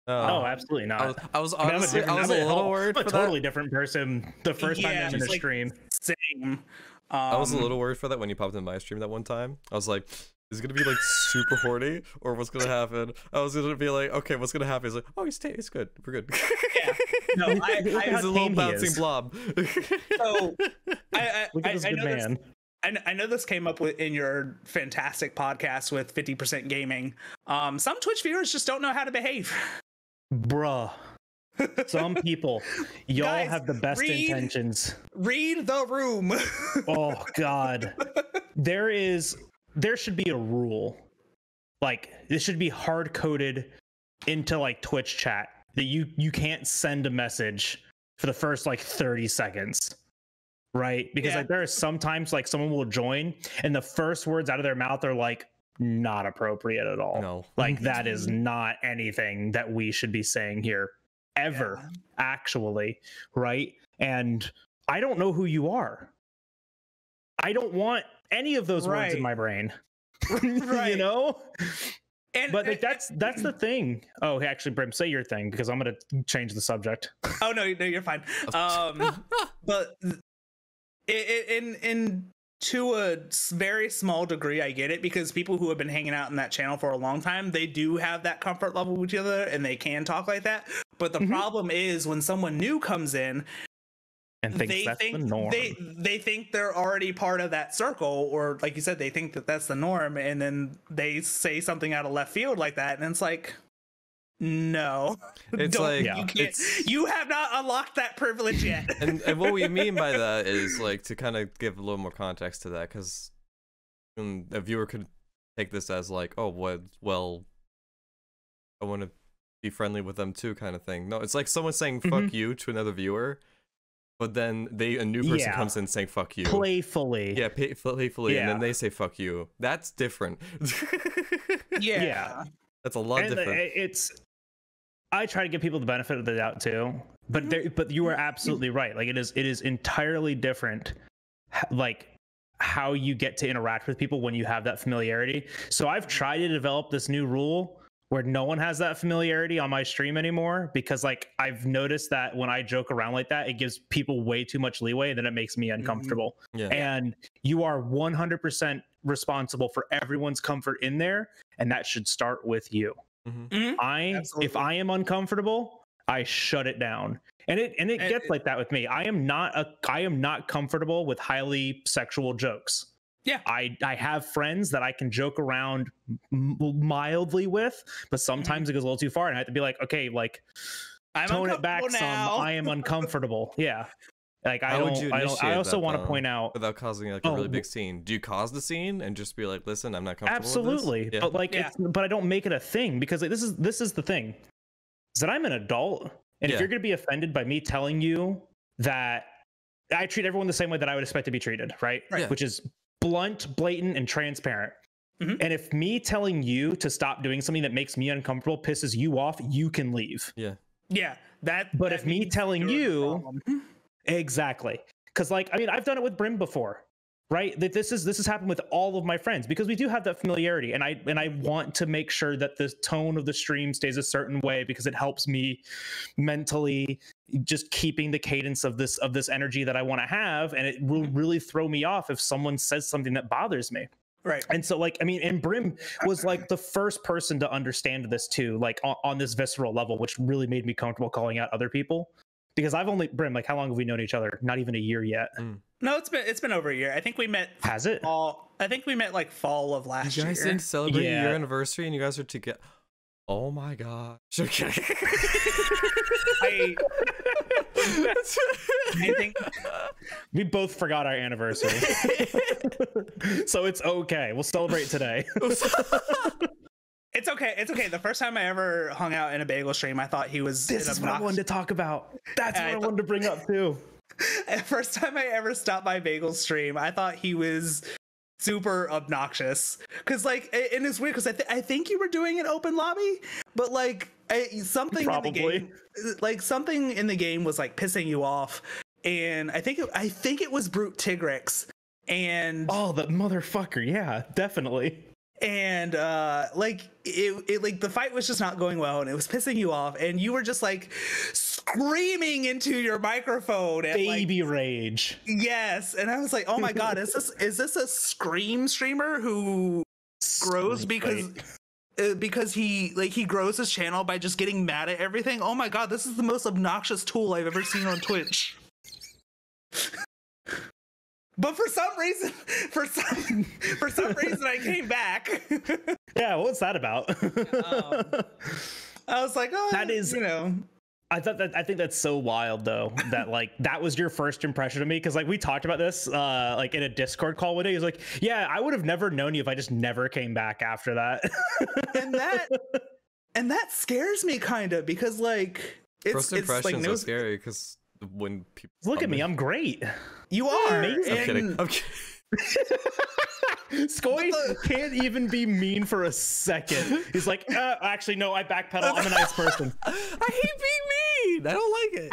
Oh, absolutely not. I was honestly, I was a little worried. I'm a totally different person the first time I'm in a stream. Same. I was a little worried for that when you popped in my stream that one time. I was like, is it gonna be like super horny, or what's gonna happen? I was gonna be like, okay, what's gonna happen? He's like, oh, it's good, we're good. Yeah. No, he's a little bouncing blob. So look at this good man. I know this came up in your fantastic podcast with 50% gaming. Some Twitch viewers just don't know how to behave. Bruh. Some people, y'all Guys, have the best intentions. Read the room. Oh God. There should be a rule. Like, this should be hard coded into like Twitch chat that you can't send a message for the first like 30 seconds. Right? Because like there are sometimes like someone will join and the first words out of their mouth are like not appropriate at all. No. Like that is not anything that we should be saying here ever, actually, right? And I don't know who you are. I don't want any of those words in my brain. Right. You know? But And that's the thing. Oh, actually, Brim, say your thing because I'm gonna change the subject. oh no, you're fine. But in to a very small degree, I get it, because people who have been hanging out in that channel for a long time, they do have that comfort level with each other and they can talk like that. But the problem is when someone new comes in And the norm. They think they're already part of that circle, or like you said, they think that that's the norm, and then they say something out of left field like that, and it's like, no, It's like you can't. You have not unlocked that privilege yet. and what we mean by that is like to kind of give a little more context to that, because a viewer could take this as like, oh, well, I want to be friendly with them too, kind of thing. No, it's like someone saying "fuck you" to another viewer, but then a new person comes in saying "fuck you" playfully. Yeah, playfully, and then they say "fuck you." That's different. Yeah. That's a lot different. I try to give people the benefit of the doubt too, but you are absolutely right. Like it is entirely different, like how you get to interact with people when you have that familiarity. So I've tried to develop this new rule where no one has that familiarity on my stream anymore, because like I've noticed that when I joke around like that, it gives people way too much leeway, and then it makes me uncomfortable. Yeah. And you are 100% responsible for everyone's comfort in there, and that should start with you. If I am uncomfortable, I shut it down, and it gets like that with me. I am not comfortable with highly sexual jokes. Yeah, I have friends that I can joke around mildly with, but sometimes it goes a little too far, and I have to be like, okay, like tone it back some. I am uncomfortable. Yeah. Like I also want to point out, without causing like a really big scene. Do you cause the scene and just be like, listen, I'm not comfortable absolutely with this? But like but I don't make it a thing, because like, this is the thing, is that I'm an adult, and if you're going to be offended by me telling you that I treat everyone the same way that I would expect to be treated, right? Which is blunt, blatant, and transparent. And if me telling you to stop doing something that makes me uncomfortable pisses you off, you can leave. But if me telling you exactly, because like I mean I've done it with Brim before, right? That this has happened with all of my friends, because we do have that familiarity, and I want to make sure that the tone of the stream stays a certain way, because it helps me mentally just keeping the cadence of this energy that I want to have, and it will really throw me off if someone says something that bothers me. Right. And so like I mean, and Brim was like the first person to understand this too, like on this visceral level, which really made me comfortable calling out other people. Because I've only, Brim, like how long have we known each other? Not even a year yet. No, it's been over a year. I think we met. Has it? I think we met like fall of last year. You guys didn't celebrate your anniversary, and you guys are together. Oh my gosh. Okay. I think we both forgot our anniversary. So it's okay. We'll celebrate today. It's okay. It's okay. The first time I ever hung out in a bagel stream, I thought he was. This is what I wanted to talk about. That's what I wanted to bring up too. First time I ever stopped by bagel stream, I thought he was super obnoxious. Cause like, and it's weird because I think you were doing an open lobby, but like something in the game, like something in the game was like pissing you off, and I think it was Brute Tigrix, and the motherfucker, yeah, definitely. And like it like the fight was just not going well, and it was pissing you off, and you were just like screaming into your microphone at, baby rage. Yes, and I was like, oh my god, is this a Scream streamer who grows because he grows his channel by just getting mad at everything? Oh my god, this is the most obnoxious tool I've ever seen on Twitch. But for some reason I came back. Yeah, what's that about? I was like, oh, that is, you know. I think that's so wild though, that like that was your first impression of me, because like we talked about this like in a Discord call one day. He's like, yeah, I would have never known you if I just never came back after that. and that scares me kind of, because like First impressions like, are scary, because when people Look at me, I'm great. You are amazing. I'm kidding. Skoj can't even be mean for a second. He's like, actually, no, I backpedal. I'm a nice person. I hate being mean. I don't like it.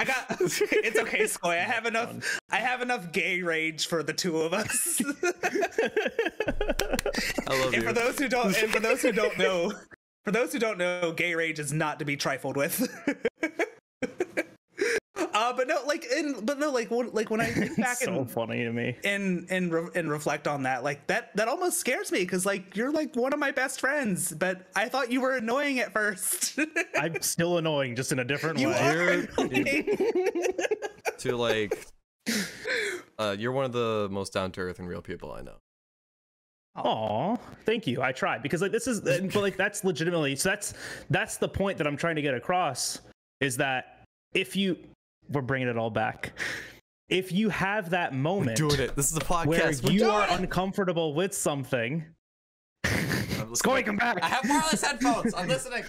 It's okay, Skoj. I have enough gay rage for the two of us. I love you. For those who don't know, gay rage is not to be trifled with. Like when I think back, so funny to me, and reflect on that, like that almost scares me, because like you're like one of my best friends, but I thought you were annoying at first. I'm still annoying, just in a different way. To like, you're one of the most down to earth and real people I know. Aw, thank you. I tried, because like this is, but like that's legitimately, so that's the point that I'm trying to get across, is that we're bringing it all back. If you have that moment, we're doing it. This is a podcast where you are uncomfortable with something. Skoj, come back. I have wireless headphones. I'm listening.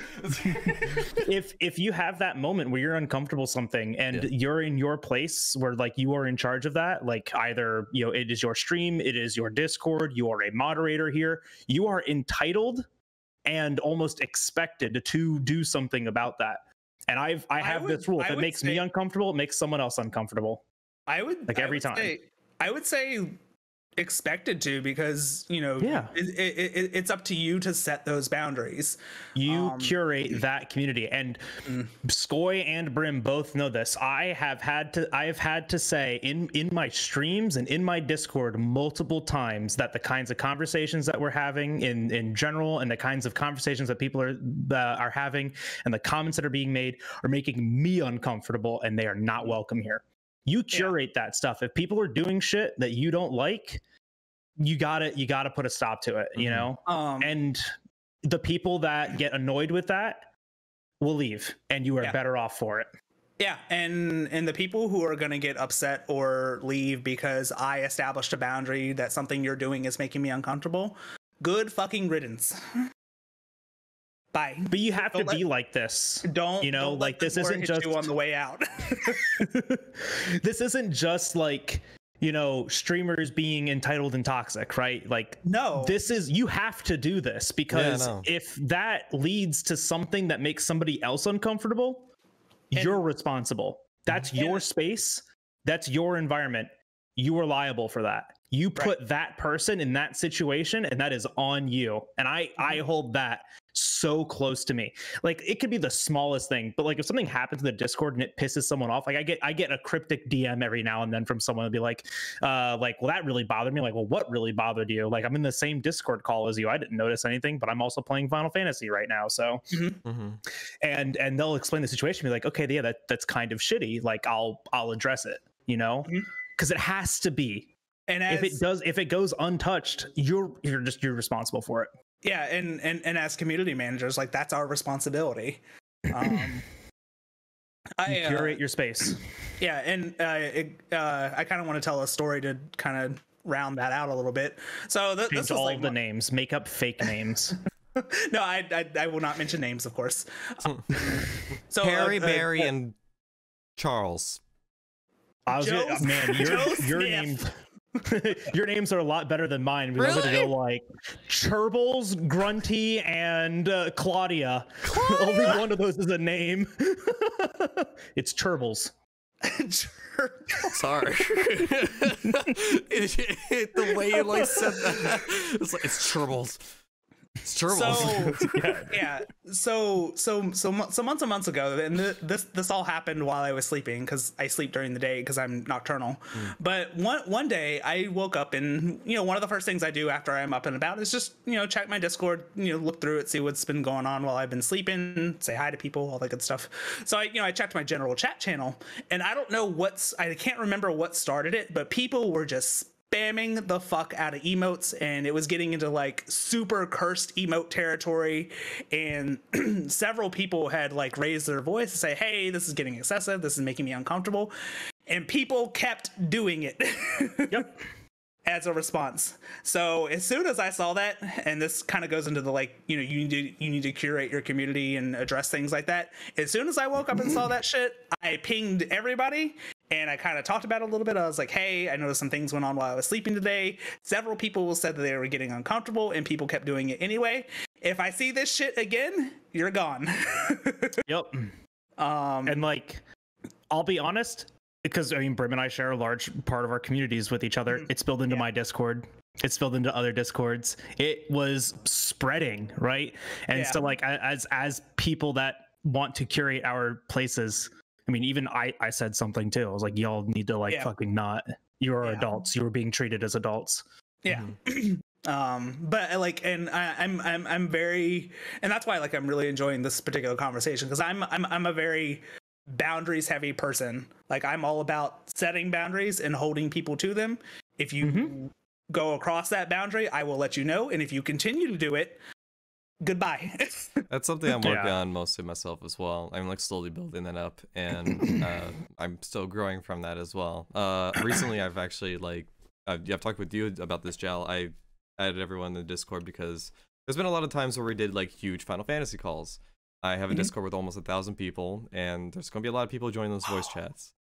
If you have that moment where you're uncomfortable with something, and you're in your place where like you are in charge of that, like either it is your stream, it is your Discord, you are a moderator here, you are entitled and almost expected to do something about that. And I have this rule: if it makes me uncomfortable, it makes someone else uncomfortable. Every time. I would say expected to, because it's up to you to set those boundaries. You curate that community, and Skoj and Brim both know this. I have had to say in my streams and in my Discord multiple times that the kinds of conversations that we're having in general, and the kinds of conversations that people are having, and the comments that are being made, are making me uncomfortable, and they are not welcome here. You curate that stuff. If people are doing shit that you don't like, you gotta put a stop to it, and the people that get annoyed with that will leave, and you are better off for it. Yeah, and the people who are gonna get upset or leave because I established a boundary that something you're doing is making me uncomfortable, good fucking riddance. Bye. But you have to be like this. Don't like this isn't just you on the way out. This isn't just like streamers being entitled and toxic, right? Like, no, this is, you have to do this, because if that leads to something that makes somebody else uncomfortable, you're responsible. That's your space. That's your environment. You are liable for that. You put that person in that situation, and that is on you. And I hold that so close to me. Like, it could be the smallest thing, but like if something happens in the Discord and it pisses someone off, like I get a cryptic DM every now and then from someone to be like, well, that really bothered me. Like, well, what really bothered you? Like, I'm in the same Discord call as you. I didn't notice anything, but I'm also playing Final Fantasy right now. So, and they'll explain the situation, be like, okay, yeah, that's kind of shitty. Like, I'll address it, because it has to be. And if it goes untouched, you're responsible for it. Yeah, and as community managers, like, that's our responsibility. Curate your space. Yeah, and I kind of want to tell a story to kind of round that out a little bit. So this is all the names, make up fake names. No, I will not mention names, of course. So Harry, Barry, and Charles. Your names. Your names are a lot better than mine. We're going to go like Cherbles, Grunty, and Claudia. Only one of those is a name. It's Cherbles. Sorry. The way you like said that, it's Cherbles. So months ago, and this all happened while I was sleeping, because I sleep during the day because I'm nocturnal. But one day I woke up, and one of the first things I do after I'm up and about is just check my Discord, look through it, see what's been going on while I've been sleeping, say hi to people, all that good stuff. So I checked my general chat channel, and I don't know I can't remember what started it, but people were just spamming the fuck out of emotes, and it was getting into like super cursed emote territory, and several people had like raised their voice to say, hey, this is getting excessive, this is making me uncomfortable, and people kept doing it. Yep. As a response. So as soon as I saw that, and this kind of goes into the like, you know, you need to curate your community and address things like that. As soon as I woke up and saw that shit, I pinged everybody and I kind of talked about it a little bit. I was like, hey, I noticed some things went on while I was sleeping today. Several people said that they were getting uncomfortable and people kept doing it anyway. If I see this shit again, you're gone. Yep. And like, I'll be honest, because I mean, Brim and I share a large part of our communities with each other. It's spilled into my Discord. It's spilled into other Discords. It was spreading, right? And so like, as people that want to curate our places, I mean, even I said something too. I was like, y'all need to like fucking not. You are adults. You are being treated as adults. Yeah. But like, and I'm very, and that's why like I'm really enjoying this particular conversation, because I'm a very boundaries heavy person. Like, I'm all about setting boundaries and holding people to them. If you go across that boundary, I will let you know, and if you continue to do it, goodbye. That's something I'm working on mostly myself as well. I'm like slowly building that up, and I'm still growing from that as well. Recently I've actually like I've talked with you about this, Jal. I added everyone in the Discord because there's been a lot of times where we did like huge Final Fantasy calls. I have a Discord with almost 1,000 people, and there's going to be a lot of people joining those voice chats.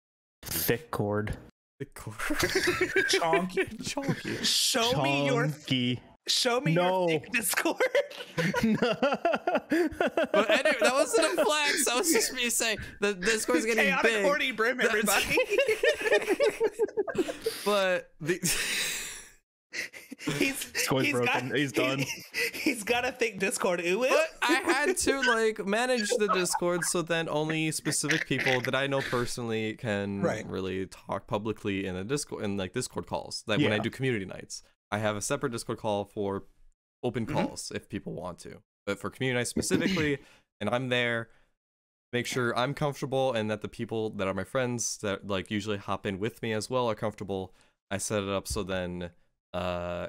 Thick cord. Thick cord. Chonky. Chonky. Show me your thick Discord. But anyway, that wasn't a flex. That was just me saying the Discord's getting chaotic big. horny Brim, everybody. But he's done. He's got a thick Discord. But I had to like manage the Discord so then only specific people that I know personally can really talk publicly in a Discord, in like Discord calls. Like when I do community nights, I have a separate Discord call for open calls if people want to. But for community nights specifically, and I'm there, make sure I'm comfortable and that the people that are my friends that like usually hop in with me as well are comfortable. I set it up so then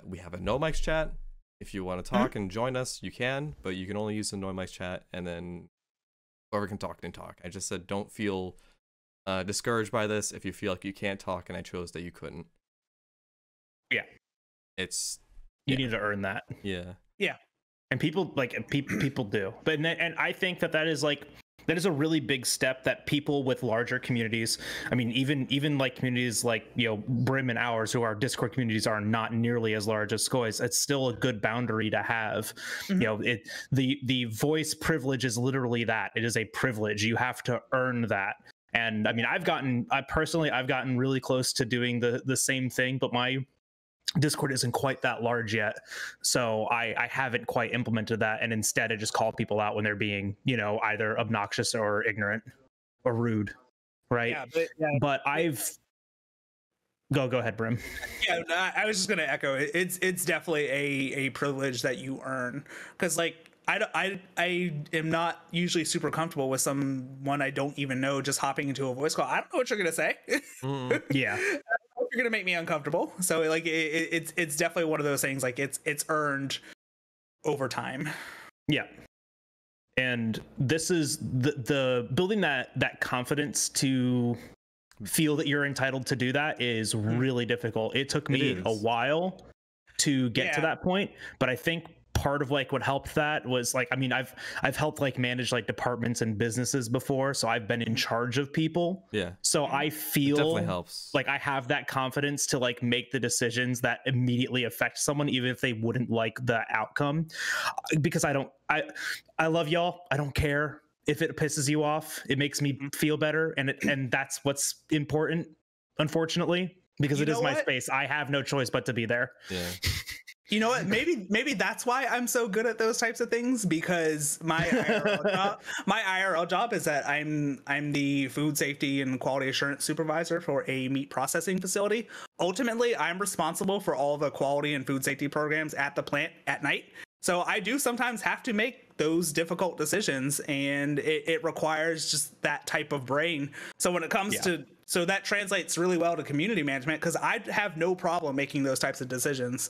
we have a no mics chat. If you want to talk and join us, you can, but you can only use the no mics chat, and then whoever can talk can talk. I just said don't feel discouraged by this if you feel like you can't talk, and I chose that you couldn't. Yeah, it's you need to earn that. Yeah, and people like people do, but and I think that is like. That is a really big step that people with larger communities, I mean, even like communities like, you know, Brim and ours, who our Discord communities are not nearly as large as Skoy's, it's still a good boundary to have. You know, the voice privilege is literally that. It is a privilege. You have to earn that. And I mean, I've gotten really close to doing the same thing, but my Discord isn't quite that large yet, so I haven't quite implemented that, and instead I just call people out when they're being, you know, either obnoxious or ignorant or rude, right? But I've go ahead, Brim. Yeah, no, I was just gonna echo it. It's definitely a privilege that you earn, because like I am not usually super comfortable with someone I don't even know just hopping into a voice call. I don't know what you're gonna say. Yeah. You're gonna make me uncomfortable, so like it's definitely one of those things, like it's earned over time. Yeah, and this is the building that confidence to feel that you're entitled to do that is really difficult. It took me a while to get to that point, but I think part of like what helped that was like, I mean, I've helped like manage like departments and businesses before, so I've been in charge of people. Yeah. So I feel it definitely helps. Like I have that confidence to like make the decisions that immediately affect someone, even if they wouldn't like the outcome. Because I love y'all. I don't care if it pisses you off. It makes me feel better, and that's what's important, unfortunately, because it is my space. I have no choice but to be there. Yeah. You know what? Maybe that's why I'm so good at those types of things, because my IRL job is that I'm the food safety and quality assurance supervisor for a meat processing facility. Ultimately, I'm responsible for all the quality and food safety programs at the plant at night. So I do sometimes have to make those difficult decisions, and it requires just that type of brain. So when it comes to so that translates really well to community management, because I have no problem making those types of decisions.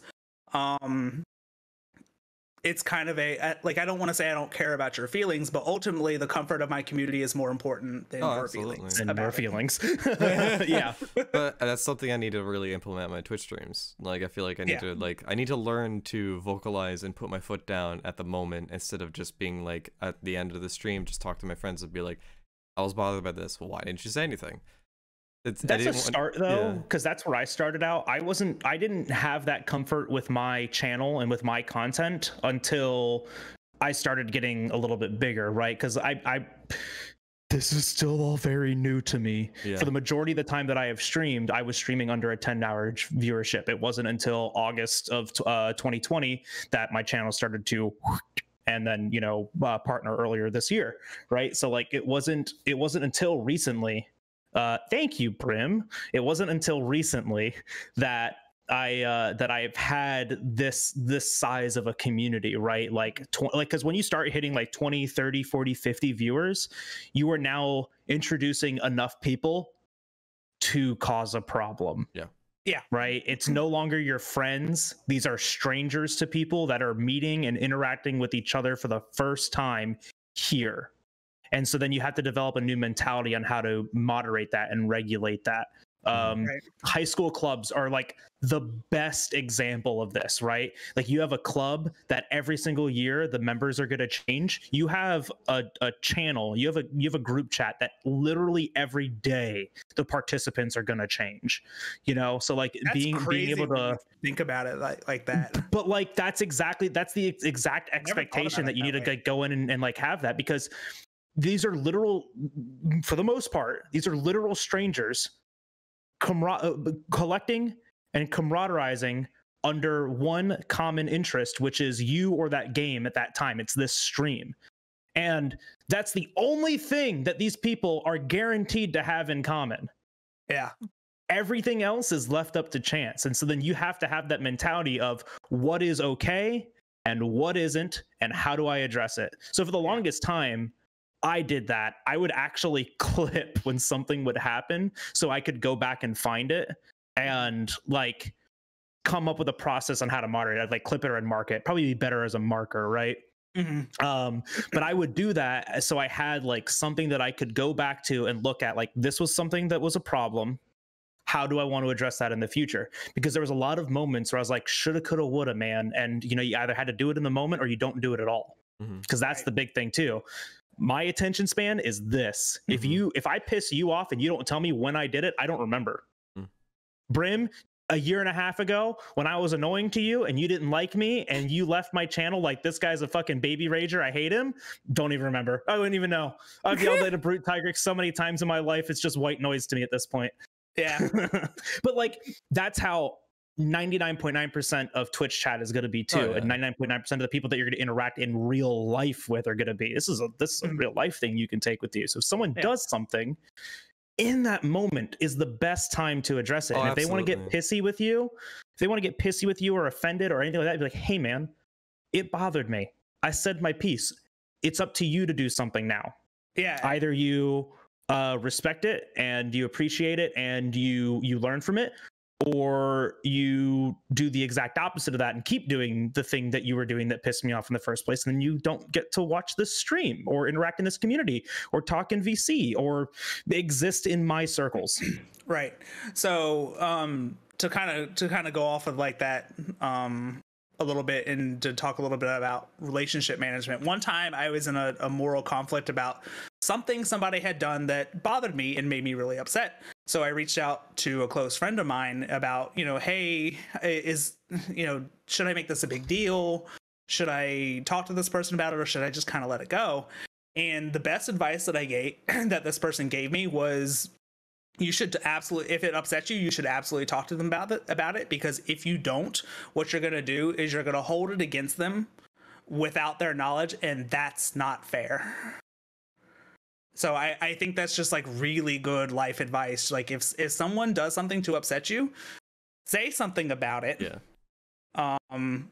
It's kind of like, I don't want to say I don't care about your feelings, but ultimately the comfort of my community is more important than your feelings. And your feelings. Yeah. But that's something I need to really implement in my Twitch streams. Like, I feel like I need to learn to vocalize and put my foot down at the moment, instead of just being like, at the end of the stream, just talk to my friends and be like, I was bothered by this. Well, why didn't you say anything? That's a start though, because that's where I started out. I didn't have that comfort with my channel and with my content until I started getting a little bit bigger, right? Because this is still all very new to me. Yeah. For the majority of the time that I have streamed, I was streaming under a 10-hour viewership. It wasn't until August of 2020 that my channel started to, and then partner earlier this year, right? So like it wasn't until recently. Thank you, Brim. It wasn't until recently that I've had this size of a community, right? Like because when you start hitting like 20, 30, 40, 50 viewers, you are now introducing enough people to cause a problem. Yeah. Right. It's no longer your friends. These are strangers to people that are meeting and interacting with each other for the first time here. And so then you have to develop a new mentality on how to moderate that and regulate that. High school clubs are like the best example of this, right? Like you have a club that every single year the members are going to change. You have a channel, you have a group chat that literally every day the participants are going to change, so like that's being able to think about it like that. But like that's the exact expectation that you need to go in and like have that, because these are literal, for the most part, these are literal strangers collecting and camaraderizing under one common interest, which is you or that game at that time. It's this stream. And that's the only thing that these people are guaranteed to have in common. Yeah. Everything else is left up to chance. And so then you have to have that mentality of what is okay and what isn't, and how do I address it? So for the longest time, I did that. I would actually clip when something would happen so I could go back and find it and like come up with a process on how to moderate it. I'd like clip it or mark it. Probably be better as a marker, right? Mm-hmm. But I would do that so I had like something that I could go back to and look at, like, this was something that was a problem. How do I want to address that in the future? Because there was a lot of moments where I was like, shoulda, coulda, woulda, man. And you either had to do it in the moment or you don't do it at all. Because that's the big thing too. My attention span is this. If I piss you off and you don't tell me when I did it, I don't remember. Brim, a year and a half ago, when I was annoying to you and you didn't like me and you left my channel like, this guy's a fucking baby rager, I hate him, don't even remember. I wouldn't even know. I've yelled at a brute tiger so many times in my life, it's just white noise to me at this point. Yeah. But like, that's how 99.9% of Twitch chat is going to be too. And 99.9% of the people that you're going to interact in real life with are going to be. This is a real life thing you can take with you. So if someone does something in that moment is the best time to address it. And if they want to get pissy with you, or offended or anything like that, be like, hey man, it bothered me. I said my piece. It's up to you to do something now. Yeah. Either you respect it and you appreciate it and you learn from it, or you do the exact opposite of that and keep doing the thing that you were doing that pissed me off in the first place. And then you don't get to watch this stream or interact in this community or talk in VC or exist in my circles. Right. So to kind of go off of like that a little bit and to talk a little bit about relationship management. One time I was in a moral conflict about something somebody had done that bothered me and made me really upset. So I reached out to a close friend of mine about, hey, should I make this a big deal? Should I talk to this person about it, or should I just kind of let it go? And the best advice that this person gave me was, you should absolutely, if it upsets you, you should absolutely talk to them about it, because if you don't, what you're going to do is you're going to hold it against them without their knowledge, and that's not fair. So I think that's just like really good life advice. Like if someone does something to upset you, say something about it. Yeah. And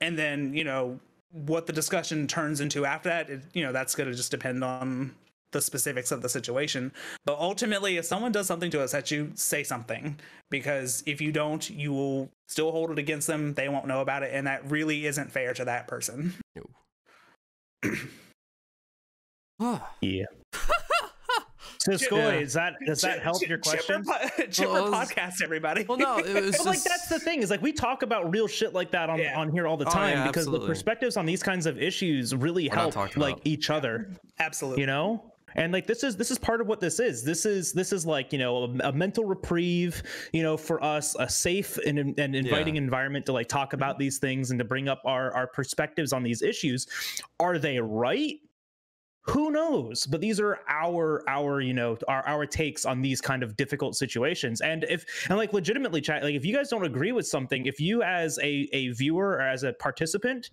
then, what the discussion turns into after that, that's going to just depend on the specifics of the situation. But ultimately, if someone does something to us, that you say something, because if you don't, you will still hold it against them. They won't know about it, and that really isn't fair to that person. Yeah. So Skoy, does that help your question? Chipper podcast, everybody. Well, no, it was just... like that's the thing, is like we talk about real shit like that on here all the time, because absolutely. the perspectives on these kinds of issues really help like each other. Absolutely. You know? And like this is part of what this is. This is like, you know, a mental reprieve, you know, for us, a safe and inviting environment to like talk about these things and to bring up our perspectives on these issues. Are they right? Who knows? But these are our you know, our takes on these kind of difficult situations. And like legitimately, chat, like if you guys don't agree with something, if you as a viewer or as a participant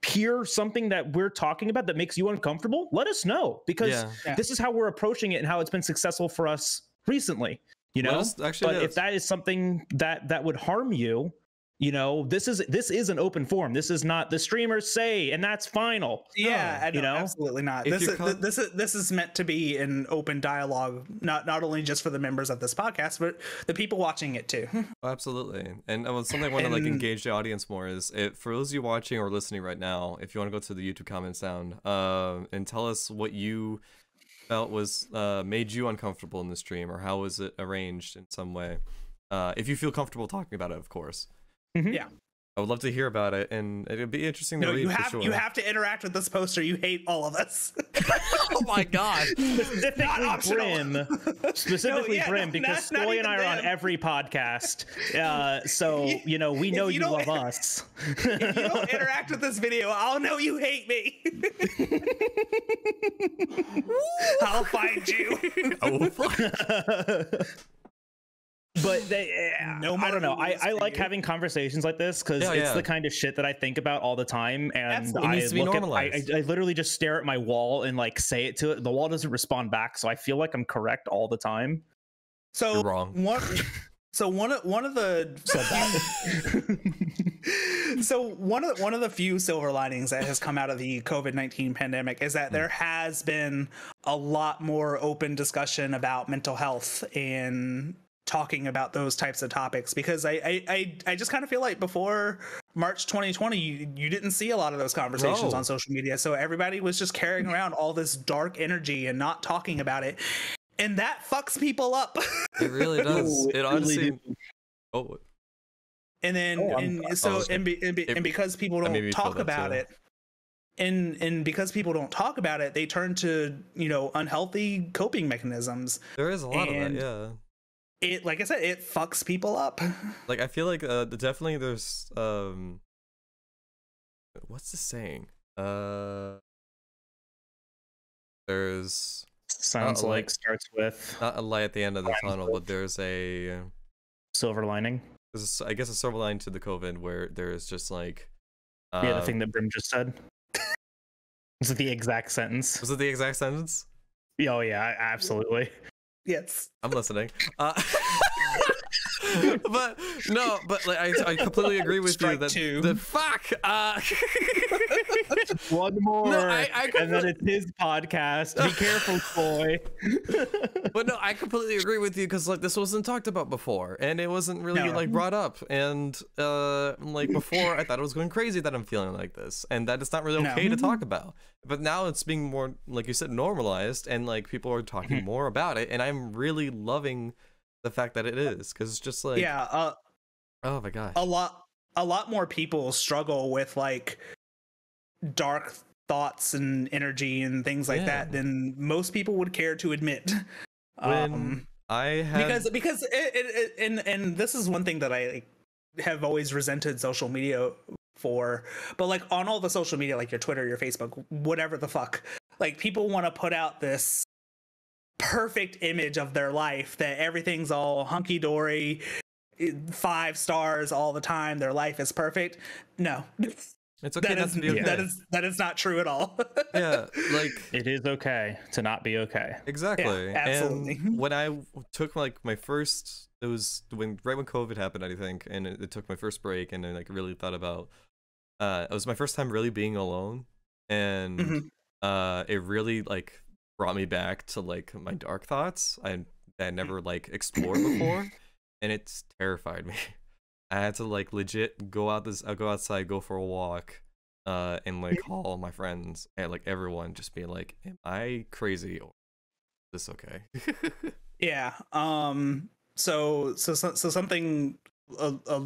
hear something that we're talking about that makes you uncomfortable, let us know, because this is how we're approaching it and how it's been successful for us recently, you know. But if that is something that would harm you, you know, this is an open forum. This is not the streamers say and that's final. Yeah, you know, absolutely not. This is meant to be an open dialogue, not only just for the members of this podcast, but the people watching it too. Oh, absolutely. And something I want to like engage the audience more is, for those of you watching or listening right now, if you want to go to the YouTube comments down and tell us what you felt was made you uncomfortable in the stream, or how was it arranged in some way, if you feel comfortable talking about it, of course. Yeah, I would love to hear about it, and it'd be interesting to read. You have to interact with this poster. You hate all of us. Oh my god! Specifically Brim, because Skoy and I are on every podcast, so you know we know you love us. If you don't interact with this video, I'll know you hate me. I'll find you. I will find. But I don't know. I like having conversations like this, because it's the kind of shit that I think about all the time, and it needs to be normalized. I literally just stare at my wall and like say it to it. The wall doesn't respond back, so I feel like I'm correct all the time. So you're wrong. One of the few silver linings that has come out of the COVID-19 pandemic is that there has been a lot more open discussion about mental health and talking about those types of topics, because I just kind of feel like before March 2020 you didn't see a lot of those conversations on social media, so everybody was just carrying around all this dark energy and not talking about it, and that fucks people up. It really does. It honestly and then because people don't talk about it, and because people don't talk about it, they turn to, you know, unhealthy coping mechanisms. There is a lot of that, It, like I said, it fucks people up. Like, I feel like definitely there's what's the saying? There's sounds like starts with not a light at the end of the tunnel, but there's a silver lining. There's I guess a silver lining to the COVID, where there's just like the thing that Brim just said. Was it the exact sentence? Was it the exact sentence? Oh yeah, absolutely. Yes, I'm listening. But no, but like I completely agree with you that the fuck. One more, and then it's his podcast. Be careful, boy. But no, I completely agree with you, because like this wasn't talked about before, and it wasn't really like brought up, and like before I thought it was going crazy that I'm feeling like this, and that it's not really okay to talk about. But now it's being more, like you said, normalized, and like people are talking more about it, and I'm really loving the fact that it is, because it's just like oh my gosh, a lot more people struggle with like dark thoughts and energy and things like that than most people would care to admit. When I had because and this is one thing that I have always resented social media for, but like on all the social media, like your Twitter, your Facebook, whatever the fuck, like people want to put out this perfect image of their life, that everything's all hunky-dory, 5 stars all the time, their life is perfect. No, it's okay not to be okay. That is not true at all. Yeah, like it is okay to not be okay. Exactly. Yeah, absolutely. And when I took like my first, it was right when COVID happened, I think, and it took my first break, and I like really thought about it was my first time really being alone, and it really like brought me back to like my dark thoughts I never like explored before, and it's terrified me. I had to like legit go outside, go for a walk, and like call my friends and like everyone, just be like, am I crazy or is this okay? Yeah. So something a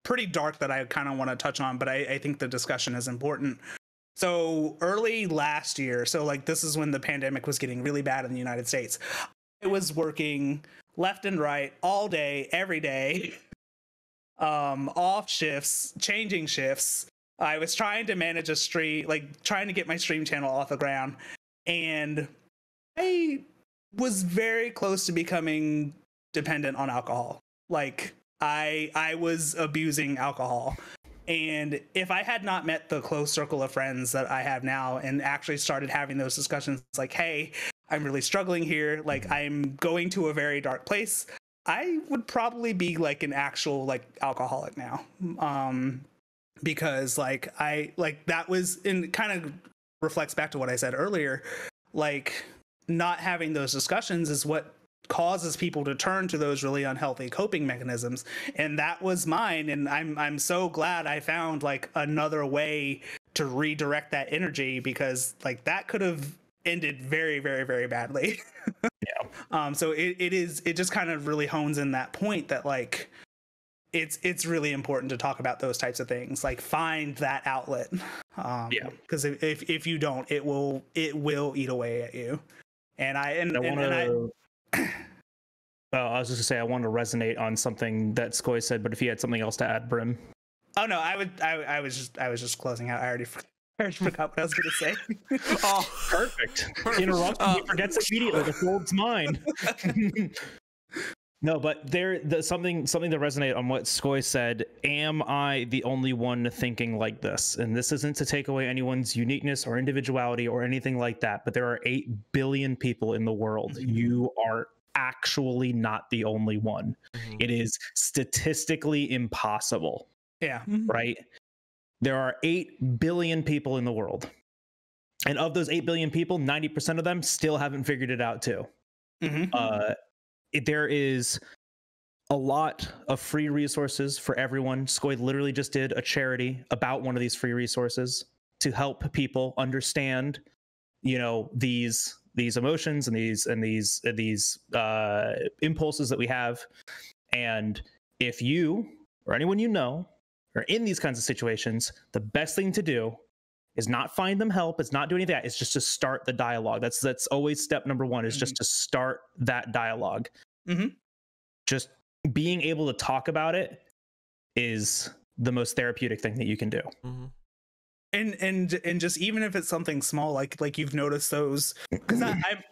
pretty dark that I kind of want to touch on, but I think the discussion is important. So early last year, so like this is when the pandemic was getting really bad in the United States. I was working left and right all day, every day, off shifts, changing shifts. I was trying to manage a stream, like trying to get my stream channel off the ground, and I was very close to becoming dependent on alcohol. Like I was abusing alcohol. And if I had not met the close circle of friends that I have now and actually started having those discussions like, hey, I'm really struggling here, like I'm going to a very dark place, I would probably be like an actual like alcoholic now. Because like that was, and kind of reflects back to what I said earlier, like not having those discussions is what causes people to turn to those really unhealthy coping mechanisms, and that was mine. And I'm so glad I found like another way to redirect that energy, because like that could have ended very, very, very badly. Yeah. So it just kind of really hones in that point that like it's really important to talk about those types of things, like find that outlet. Because if you don't, it will eat away at you. I was just gonna say I want to resonate on something that Skoj said, but if you had something else to add, Brim. Oh no, I was just closing out. I already forgot what I was gonna say. Oh, perfect. Interrupt me, forgets immediately. The gold's mine. No, but something to resonate on what Skoj said. Am I the only one thinking like this? And this isn't to take away anyone's uniqueness or individuality or anything like that, but there are 8 billion people in the world. Mm-hmm. You are actually not the only one. Mm-hmm. It is statistically impossible. Yeah. Right? There are 8 billion people in the world. And of those 8 billion people, 90% of them still haven't figured it out too. Mm-hmm. There is a lot of free resources for everyone. Skoj literally just did a charity about one of these free resources to help people understand, these emotions and these impulses that we have. And if you or anyone you know are in these kinds of situations, the best thing to do is not find them help. It's not do any of that. It's just to start the dialogue. That's always step number one, is just to start that dialogue. Mm-hmm. Just being able to talk about it is the most therapeutic thing that you can do. Mm-hmm. And just even if it's something small, like you've noticed those, because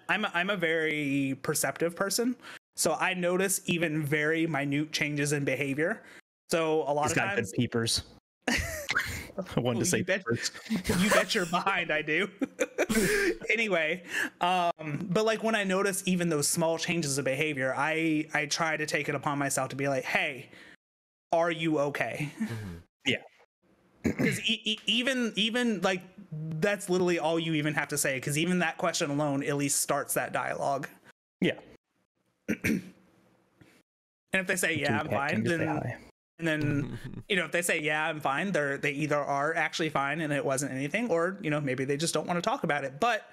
I'm a very perceptive person, so I notice even very minute changes in behavior. So a lot of times, peepers. I wanted to say peepers. You bet you're behind. I do. Anyway, but like when I notice even those small changes of behavior, I try to take it upon myself to be like, hey, are you okay? Mm-hmm. Yeah. Because even like that's literally all you even have to say, because even that question alone at least starts that dialogue. Yeah. And if they say yeah, I'm fine, then if they say yeah, I'm fine, they either are actually fine and it wasn't anything, or maybe they just don't want to talk about it. But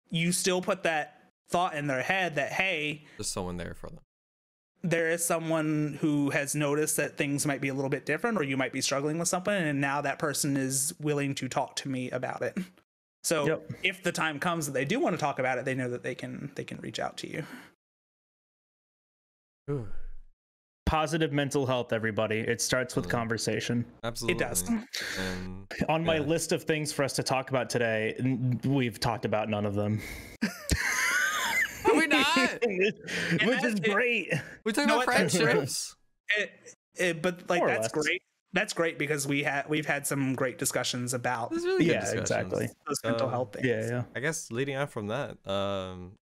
you still put that thought in their head that, hey, there's someone there for them. There is someone who has noticed that things might be a little bit different, or you might be struggling with something, and now that person is willing to talk to me about it. So if the time comes that they do want to talk about it, they know that they can reach out to you. Ooh. Positive mental health, everybody. It starts with conversation. Absolutely. It does. On my list of things for us to talk about today, we've talked about none of them. Are we not? Which is great. We're talking about friendships. But like that's great. That's great, because we've had some great discussions about really exactly those mental health things. Yeah. I guess leading on from that,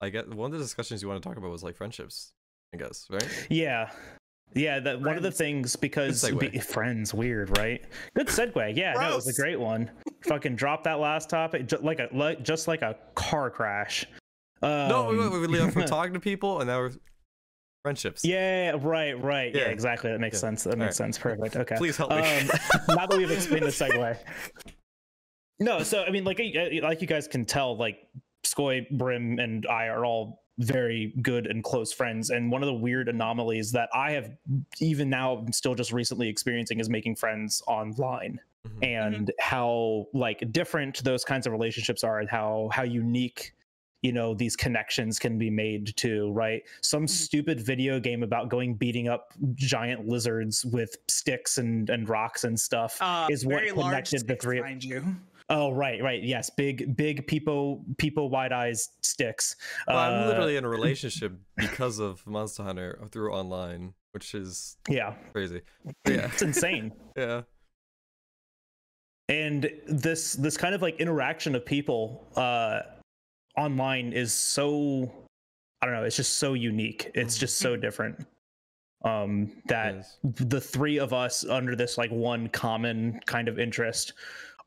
I guess one of the discussions you want to talk about was like friendships, I guess, right? Yeah, that one of the things, because friends, weird, right? Good segue. Yeah, no, it was a great one. Fucking drop that last topic just like a car crash. No, we leave from talking to people, and now we're friendships. Yeah, right. Yeah, exactly. That makes sense. That makes sense. Perfect. Okay. Please help me. Now that we've explained the segue. No, so I mean, like you guys can tell, like Skoy, Brim, and I are all very good and close friends. And one of the weird anomalies that I have even now still just recently experiencing is making friends online. And how like different those kinds of relationships are, and how unique, you know, these connections can be made to, right? Some stupid video game about going beating up giant lizards with sticks and rocks and stuff is what connected the three. You. Oh, right. Yes, big people wide eyes sticks. Well, I'm literally in a relationship because of Monster Hunter through online, which is crazy. Yeah, it's insane. Yeah. And this kind of like interaction of people online is so, I don't know, it's just so unique. It's just so different. That the three of us under this like one common kind of interest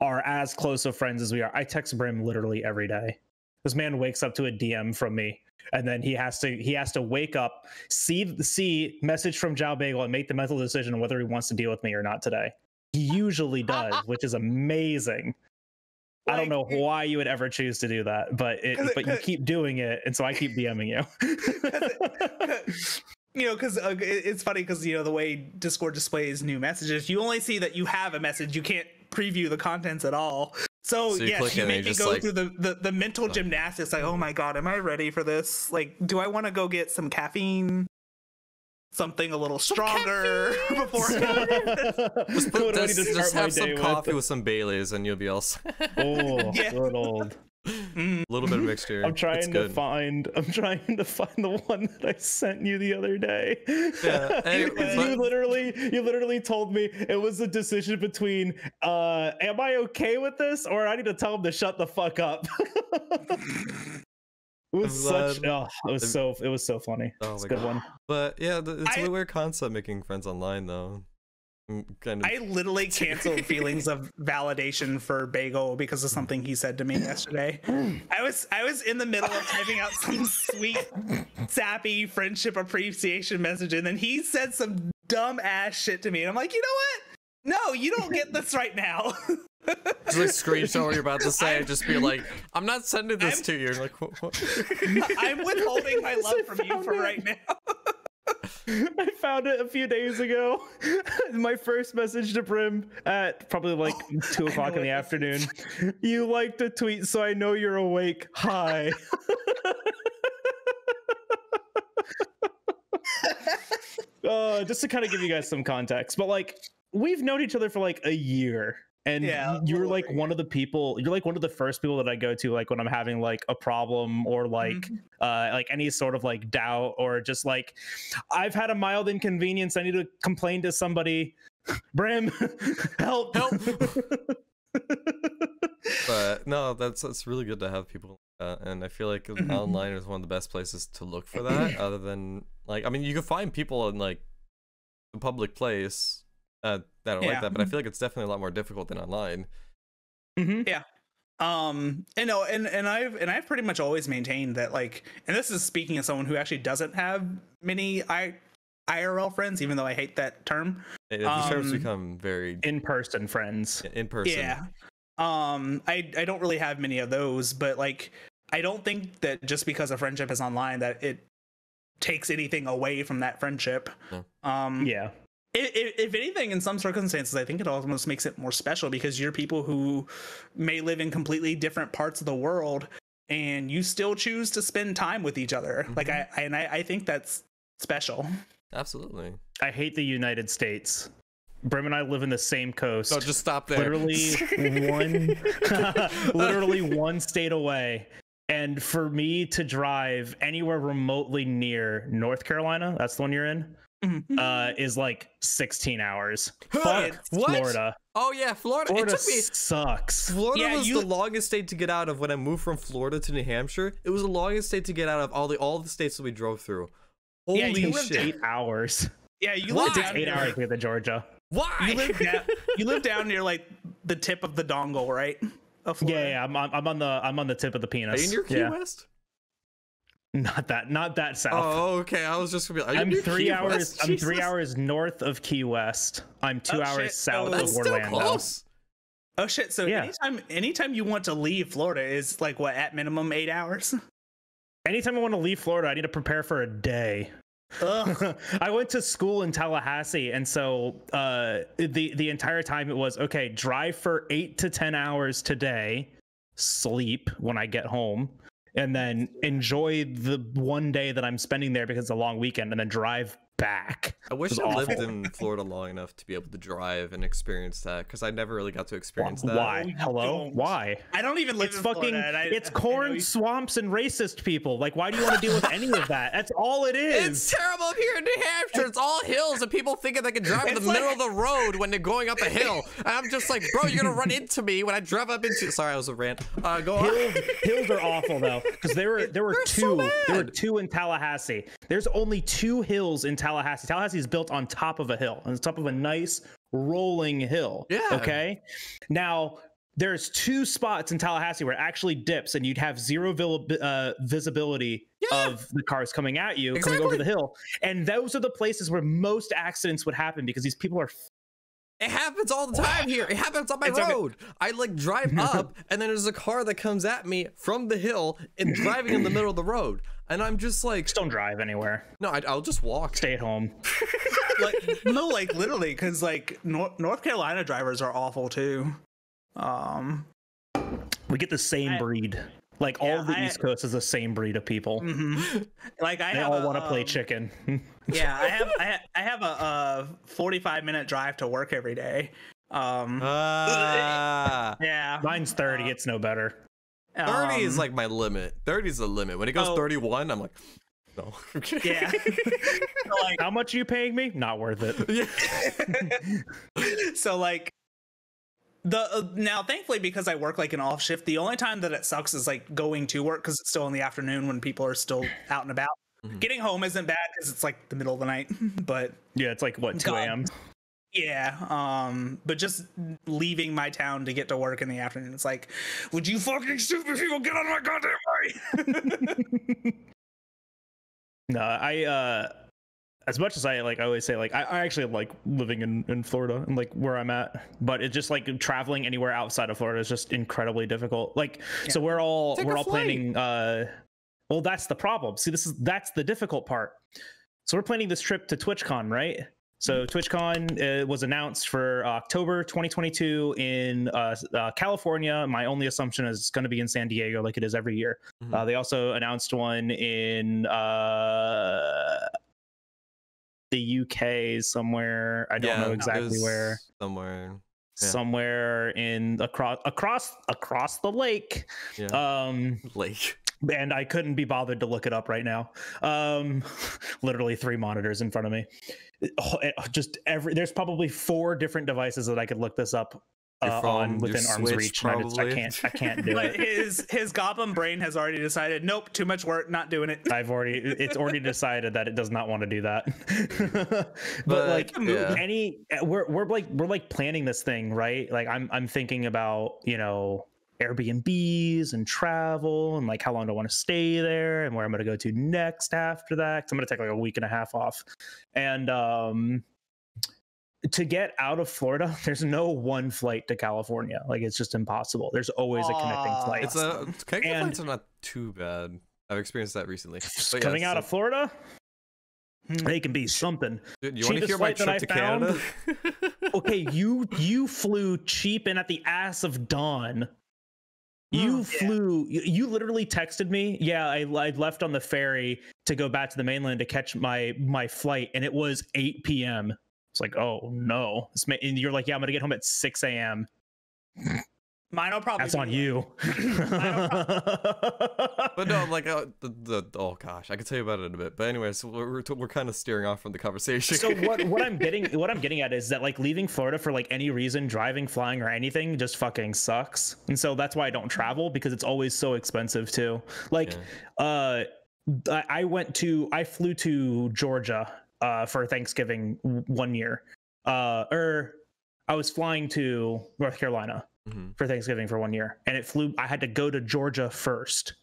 are as close of friends as we are. I text Brim literally every day. This man wakes up to a DM from me, and then he has to wake up, see message from Jalbagel, and make the mental decision on whether he wants to deal with me or not today. He usually does, which is amazing. Like, I don't know why you would ever choose to do that, but you keep doing it, and so I keep DMing you. You know, because it's funny because, you know, the way Discord displays new messages, you only see that you have a message. You can't preview the contents at all. So yes, you make me go through the mental gymnastics. Like, oh my god, am I ready for this? Like, do I want to go get some caffeine? Something a little stronger before. Just have some coffee with some Baileys, and you'll be all set. Oh, good old. A little bit of mixture. I'm trying to find the one that I sent you the other day. Yeah, you literally told me it was a decision between am I okay with this, or I need to tell him to shut the fuck up. It was so funny. Oh, it's a good one. But yeah, it's a weird concept making friends online though. I literally canceled feelings of validation for Bagel because of something he said to me yesterday. I was in the middle of typing out some sweet, sappy friendship appreciation message, and then he said some dumb ass shit to me, and I'm like, you know what? No, you don't get this right now. Just like screenshot what you're about to say and just be like, I'm not sending this to you. Like, what? I'm withholding my love from you for right now. I found it a few days ago. My first message to Brim at probably like 2 o'clock in the afternoon. You liked a tweet, so I know you're awake. Hi. Just to kind of give you guys some context, but like we've known each other for like a year. And you're like one of the first people that I go to, like when I'm having like a problem or like any sort of like doubt, or just like I've had a mild inconvenience, I need to complain to somebody. Brim, help. But no, that's really good to have people like that, and I feel like online is one of the best places to look for that. Other than like, I mean, you can find people in like the public place that are like that, but I feel like it's definitely a lot more difficult than online. Yeah. And I've pretty much always maintained that, like, and this is speaking as someone who actually doesn't have many IRL friends, even though I hate that term. The terms become very in-person friends. In person. Yeah. I don't really have many of those, but like I don't think that just because a friendship is online that it takes anything away from that friendship. No. Yeah. If anything, in some circumstances, I think it almost makes it more special because you're people who may live in completely different parts of the world, and you still choose to spend time with each other. Like I think that's special. Absolutely. I hate the United States. Brim and I live in the same coast. No, just stop there. Literally one state away. And for me to drive anywhere remotely near North Carolina, that's the one you're in, is like 16 hours. Fuck Florida. Oh yeah, Florida. Florida it took me sucks. Florida was the longest state to get out of when I moved from Florida to New Hampshire. It was the longest state to get out of all the states that we drove through. Holy shit. 8 hours. Yeah, you live down 8 hours to get to Georgia. Why? You live down near like the tip of the dongle, right? Yeah, I'm on the tip of the penis. Are you near Key West? Not that south. Oh, okay. I was just gonna be like, I'm you 3 Key hours. West? I'm 3 Jesus. hours north of Key West. I'm 2 hours shit. south Oh, That's of still Orlando. close. Oh shit! So Yeah. anytime you want to leave Florida is like what, at minimum 8 hours? Anytime I want to leave Florida, I need to prepare for a day. Ugh. I went to school in Tallahassee, and so the entire time it was okay. Drive for 8 to 10 hours today, sleep when I get home, and then enjoy the one day that I'm spending there because it's a long weekend, and then drive back. I wish It I was lived awful. in Florida long enough to be able to drive and experience that, because I never really got to experience that. Why? No, you Hello? don't. Why? I don't even live It's in fucking. Florida, and It's I corn, know you- swamps, and racist people. Like, why do you want to deal with any of that? That's all it is. It's terrible up here in New Hampshire. It's all hills, and people thinking they can drive in the It's like- middle of the road when they're going up a hill. And I'm just like, bro, you're gonna run into me when I drive up into. Sorry, I was a rant. Go on. Hills are awful though, because there were They're two. so There were bad. two in Tallahassee. There's only 2 hills in Tallahassee. Tallahassee is built on top of a hill, on top of a nice rolling hill. Yeah. Okay. Now there's 2 spots in Tallahassee where it actually dips, and you'd have zero visibility Yeah. of the cars coming at you, coming over Exactly. the hill. And those are the places where most accidents would happen because these people are. It happens all the time here. It happens on my It's okay. road. I like drive up, and then there's a car that comes at me from the hill and driving in the middle of the road. And I'm just like, Just don't drive anywhere. no, I'll just walk. Stay at home. like literally, because like North Carolina drivers are awful too. We get the same breed. Like all the East Coast is the same breed of people. Like I They have all want to play chicken. Yeah, I have a 45-minute drive to work every day. Yeah, Mine's 30. It's no better. 30 is like my limit. 30 is the limit. When it goes 31, I'm like, no. yeah. So, like, How much are you paying me? Not worth it. so like the now thankfully, because I work like an off shift, the only time that it sucks is like going to work because it's still in the afternoon when people are still out and about. Getting home isn't bad because it's like the middle of the night, but Yeah, it's like what, 2 a.m. yeah, but just leaving my town to get to work in the afternoon, it's like, would you fucking stupid people get out of my goddamn way? No, I as much as I always say, like I actually like living in Florida and like where I'm at, but it's just like traveling anywhere outside of Florida is just incredibly difficult. Like so we're all Take a flight. planning well, that's the problem. See, that's the difficult part. So we're planning this trip to TwitchCon, right? So TwitchCon was announced for October 2022 in California. My only assumption is it's going to be in San Diego, like it is every year. They also announced one in the UK somewhere. I don't know exactly where. Somewhere. Yeah. Somewhere in across the lake. Yeah. Lake. And I couldn't be bothered to look it up right now. Literally 3 monitors in front of me. There's probably 4 different devices that I could look this up on within arm's Switch, reach. I can't do But it. his goblin brain has already decided, nope, too much work, not doing it. It's already decided that it does not want to do that. but But, like yeah. we're like planning this thing, right? Like I'm thinking about, Airbnbs and travel and like how long do I want to stay there and where I'm going to go to next after that. 'Cause I'm going to take like a week and a half off. And to get out of Florida, there's no one flight to California. Like it's just impossible. There's always a connecting flight. Connecting And- flights are not too bad. I've experienced that recently. But Coming yes, out of Florida, they can be something. dude, you want to cheapest hear my flight that trip to I found? Canada? Okay, you flew cheap and at the ass of dawn. You flew. You literally texted me. Yeah, I left on the ferry to go back to the mainland to catch my flight, and it was 8 p.m. It's like, oh no! And you're like, yeah, I'm gonna get home at 6 a.m. Mine will probably. That's on you. But no, like oh gosh, I can tell you about it in a bit. But anyways, we're kind of steering off from the conversation. So what I'm getting at is that like leaving Florida for like any reason, driving, flying, or anything just fucking sucks. And so that's why I don't travel, because it's always so expensive too. Like I flew to Georgia for Thanksgiving one year. I was flying to North Carolina for Thanksgiving for 1 year, and I had to go to Georgia first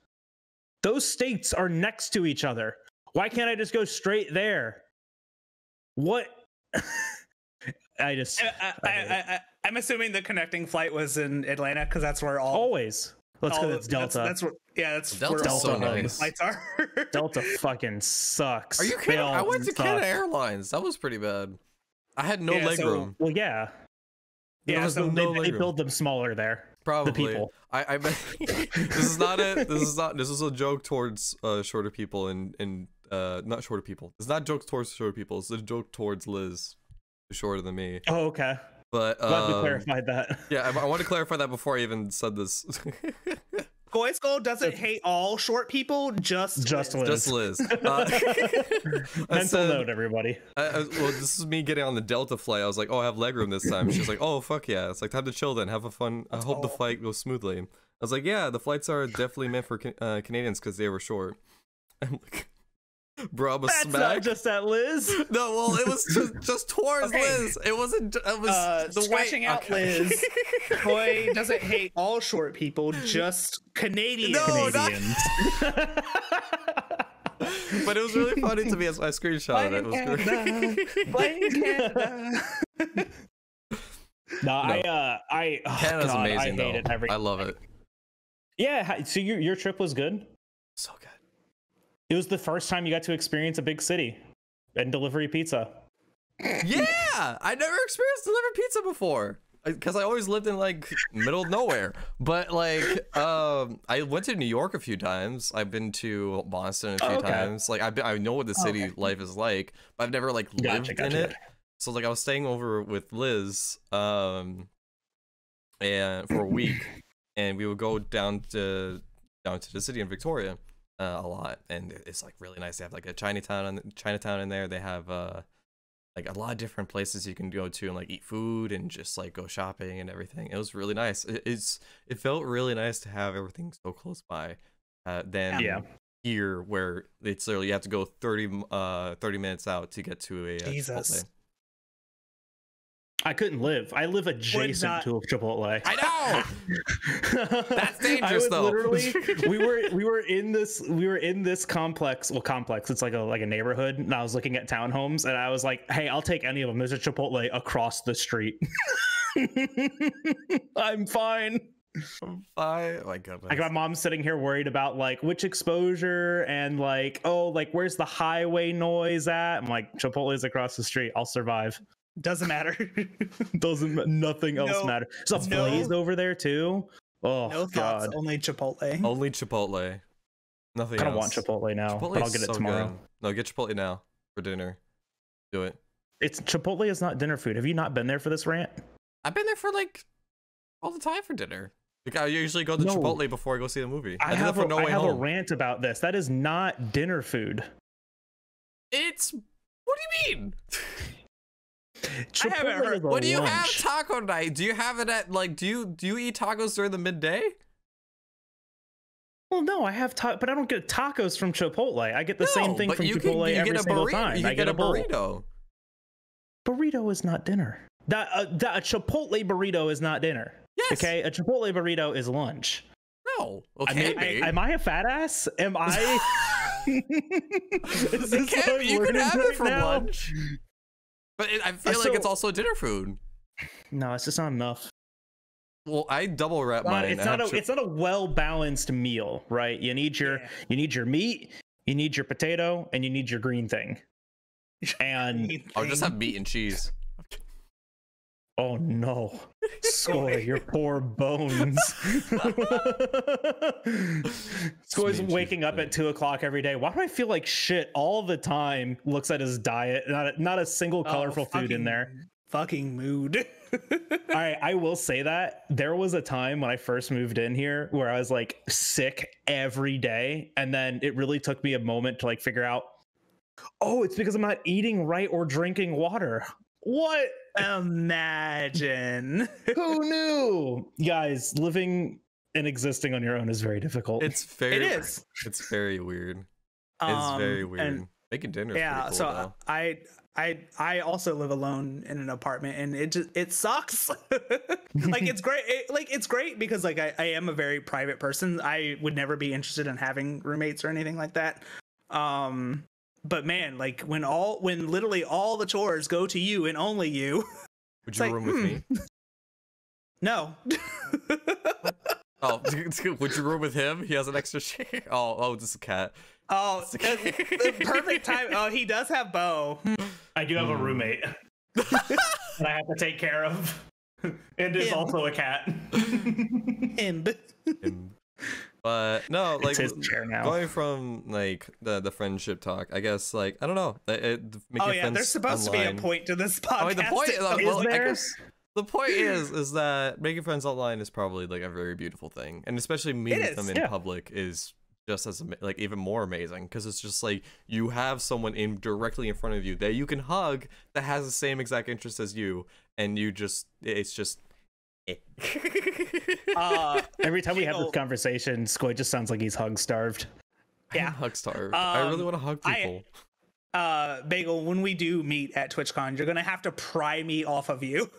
Those states are next to each other. Why can't I just go straight there? What? I'm assuming the connecting flight was in Atlanta because that's where all always. Let's go. It's Delta. That's where. Yeah, that's Delta's where all so the nice. flights are. Delta fucking sucks. Are you kidding? I went to suck. Canada Airlines. That was pretty bad. I had no leg room. Well, yeah. There Yeah, was so no They leg room. build them smaller there. Probably. The people. I bet this is not it. This is a joke towards shorter people and not shorter people. It's not jokes towards shorter people. It's a joke towards Liz, who's shorter than me. Oh, okay. But Glad we clarified that. yeah, I want to clarify that before I even said this. SkojSkull doesn't hate all short people, just Liz. Just Liz. Mental note, everybody. Well, this is me getting on the Delta flight. I was like, oh, I have legroom this time. She's like, oh, fuck yeah. It's like, time to chill then. Have a fun. I hope the flight goes smoothly. I was like, yeah, the flights are definitely meant for Canadians because they were short. I'm like, bro, I'm a That's smack. not just at Liz. No, well, it was just towards Liz. It wasn't. It was the scratching way. out Liz. Boy doesn't hate all short people, just Canadians. No, Canadians. But it was really funny to me as I screenshotted it. It was great. Canada's amazing I hate it though. I love it. Yeah, so your trip was good. So good. It was the first time you got to experience a big city and delivery pizza. Yeah, I never experienced delivered pizza before because I always lived in like middle of nowhere. But like, I went to New York a few times. I've been to Boston a few times. Like I know what the city life is like, but I've never like lived in it. So like I was staying over with Liz, and for a week, and we would go down to the city in Victoria a lot, and it's like really nice. They have like a Chinatown in there. They have like a lot of different places you can go to and like eat food and just like go shopping and everything. It was really nice. It felt really nice to have everything so close by. Than here where it's literally you have to go 30 minutes out to get to a Jesus. Chipotle. I couldn't live. I live adjacent to a Chipotle. I know. That's dangerous though. Literally, we were in this complex. Well, complex. It's like a neighborhood, and I was looking at townhomes, and I was like, "Hey, I'll take any of them." There's a Chipotle across the street. I'm fine. Oh my goodness. Like my mom's sitting here worried about like which exposure and like, oh, like where's the highway noise at? I'm like, Chipotle's across the street. I'll survive. Doesn't matter. Nothing else matter. There's a Blaze over there too. Oh no thoughts, God. only Chipotle. Only Chipotle. Nothing else. I don't want Chipotle now, but I'll get it tomorrow. Good. No, get Chipotle now for dinner. Do it. Chipotle is not dinner food. Have you not been there for this rant? I've been there for like all the time for dinner. Like, I usually go to Chipotle before I go see the movie. I have a rant about this. That is not dinner food. It's what do you mean? Chipotle I haven't heard. What do you have taco night? Do you have it at like do you eat tacos during the midday? Well, no, I have but I don't get tacos from Chipotle. I get the same thing from Chipotle every single time. I get a burrito. Burrito is not dinner. That a Chipotle burrito is not dinner. Yes. Okay, a Chipotle burrito is lunch. No. Okay. Am I a fat ass? Am I? Is this what I'm you can learning have right it for now? lunch. But I feel like it's also dinner food. No, it's just not enough. Well, I double wrap mine. It's not a well balanced meal, right? You need your meat, you need your potato, and you need your green thing. And I'll just have meat and cheese. oh no, Skoj, your poor bones. Skoj's waking up at 2:00 every day. Why do I feel like shit all the time? Looks at his diet, not a single colorful food in there. Fucking mood. All right, I will say that there was a time when I first moved in here where I was like sick every day, and then it really took me a moment to like figure out, oh, it's because I'm not eating right or drinking water. What? Imagine. Who knew? Guys, living and existing on your own is very difficult. It is. It's very weird. It's very weird. Making dinner is pretty cool, so though. I also live alone in an apartment, and it sucks. Like it's great. It's great because like I am a very private person. I would never be interested in having roommates or anything like that. But man, like when literally all the chores go to you and only you. Would you room with me? No. Oh, would you room with him? He has an extra chair. Oh, this is a cat. Oh, the perfect time. Oh, he does have Bo. I do have a roommate that I have to take care of, and is also a cat. Him. But no, like his chair now. Going from like the friendship talk, I guess like I don't know. There's supposed to be a point to this podcast. I mean, the point is there? I guess the point is that making friends online is probably like a very beautiful thing, and especially meeting them in public is just as like even more amazing because it's just like you have someone directly in front of you that you can hug that has the same exact interest as you, and it's just every time we have this conversation, Skoj just sounds like he's hug starved. Yeah, hug starved. I really want to hug people. Bagel, when we do meet at TwitchCon, you're gonna have to pry me off of you.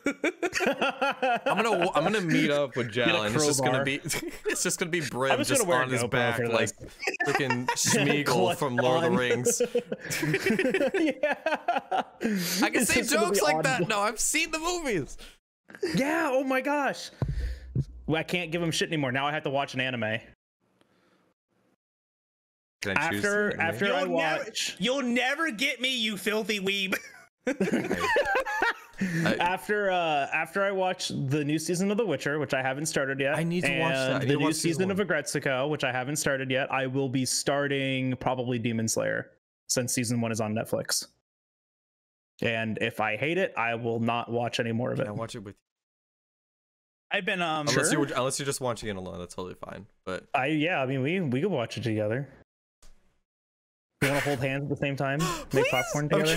I'm gonna meet up with Jal, and it's just gonna be Brim just on his back like freaking Smeagol from Lord of the Rings. I can say jokes like that. No, I've seen the movies. Yeah. Oh my gosh. Well, I can't give him shit anymore. Now I have to watch an anime. After I watch, you'll never get me, you filthy weeb. After I watch the new season of The Witcher, which I haven't started yet, I need to watch that. The new season of Agretsuko, which I haven't started yet, I will be starting probably Demon Slayer, since season 1 is on Netflix. And if I hate it, I will not watch any more of it. I watch it with you. I've been unless you're just watching it alone, that's totally fine. But I mean we could watch it together. You want to hold hands at the same time? Make popcorn together?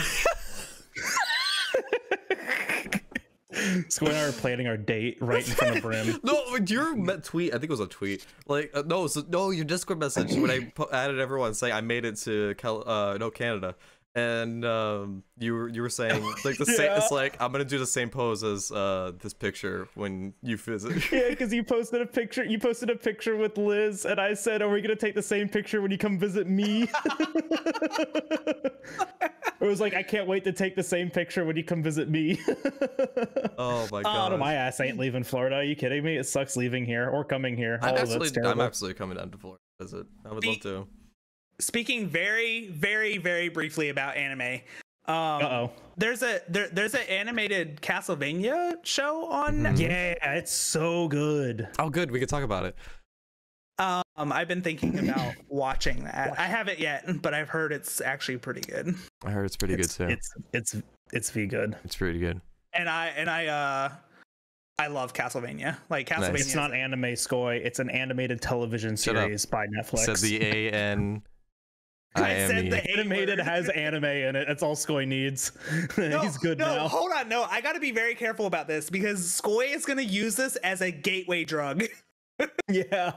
Skoj and I are planning our date right in front of Brim. No, your tweet, I think it was a tweet. Like, no, your Discord message when I added everyone saying I made it to Canada. And you were saying like same. It's like I'm gonna do the same pose as this picture when you visit. Yeah, because you posted a picture. You posted a picture with Liz, and I said, "Are we gonna take the same picture when you come visit me?" It was like, I can't wait to take the same picture when you come visit me. Oh my god! My ass ain't leaving Florida. Are you kidding me? It sucks leaving here or coming here. I'm absolutely coming down to Florida to visit. I would love to. Speaking very, very, very briefly about anime, there's an animated Castlevania show on Netflix. Yeah, it's so good. Oh, good. We could talk about it. I've been thinking about watching that. I haven't yet, but I've heard it's actually pretty good. I heard it's pretty good too. It's very good. It's pretty good. And I love Castlevania. Like Castlevania. Nice. It's not anime, Skoj. It's an animated television series by Netflix. Said the AN. I said the animated has anime in it. That's all Skoj needs. He's good now. Hold on. No, I got to be very careful about this because Skoj is going to use this as a gateway drug. Yeah.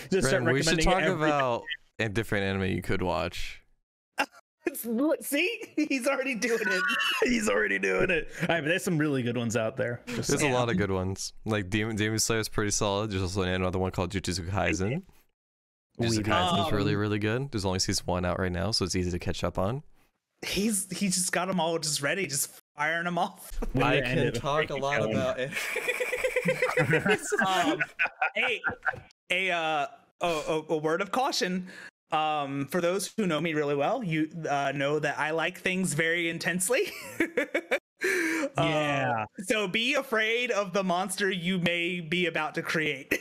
Just start we should recommending talk about a different anime you could watch. See? He's already doing it. He's already doing it. All right, but there's some really good ones out there. There's a lot of good ones. Like Demon Slayer is pretty solid. There's also another one called Jujutsu Kaisen. Jujutsu Kaisen is really, really good. There's only season 1 out right now, so it's easy to catch up on. He's just got them all just ready, just firing them off. I can talk a lot about it. A word of caution. For those who know me really well, you know that I like things very intensely. Yeah. So be afraid of the monster you may be about to create.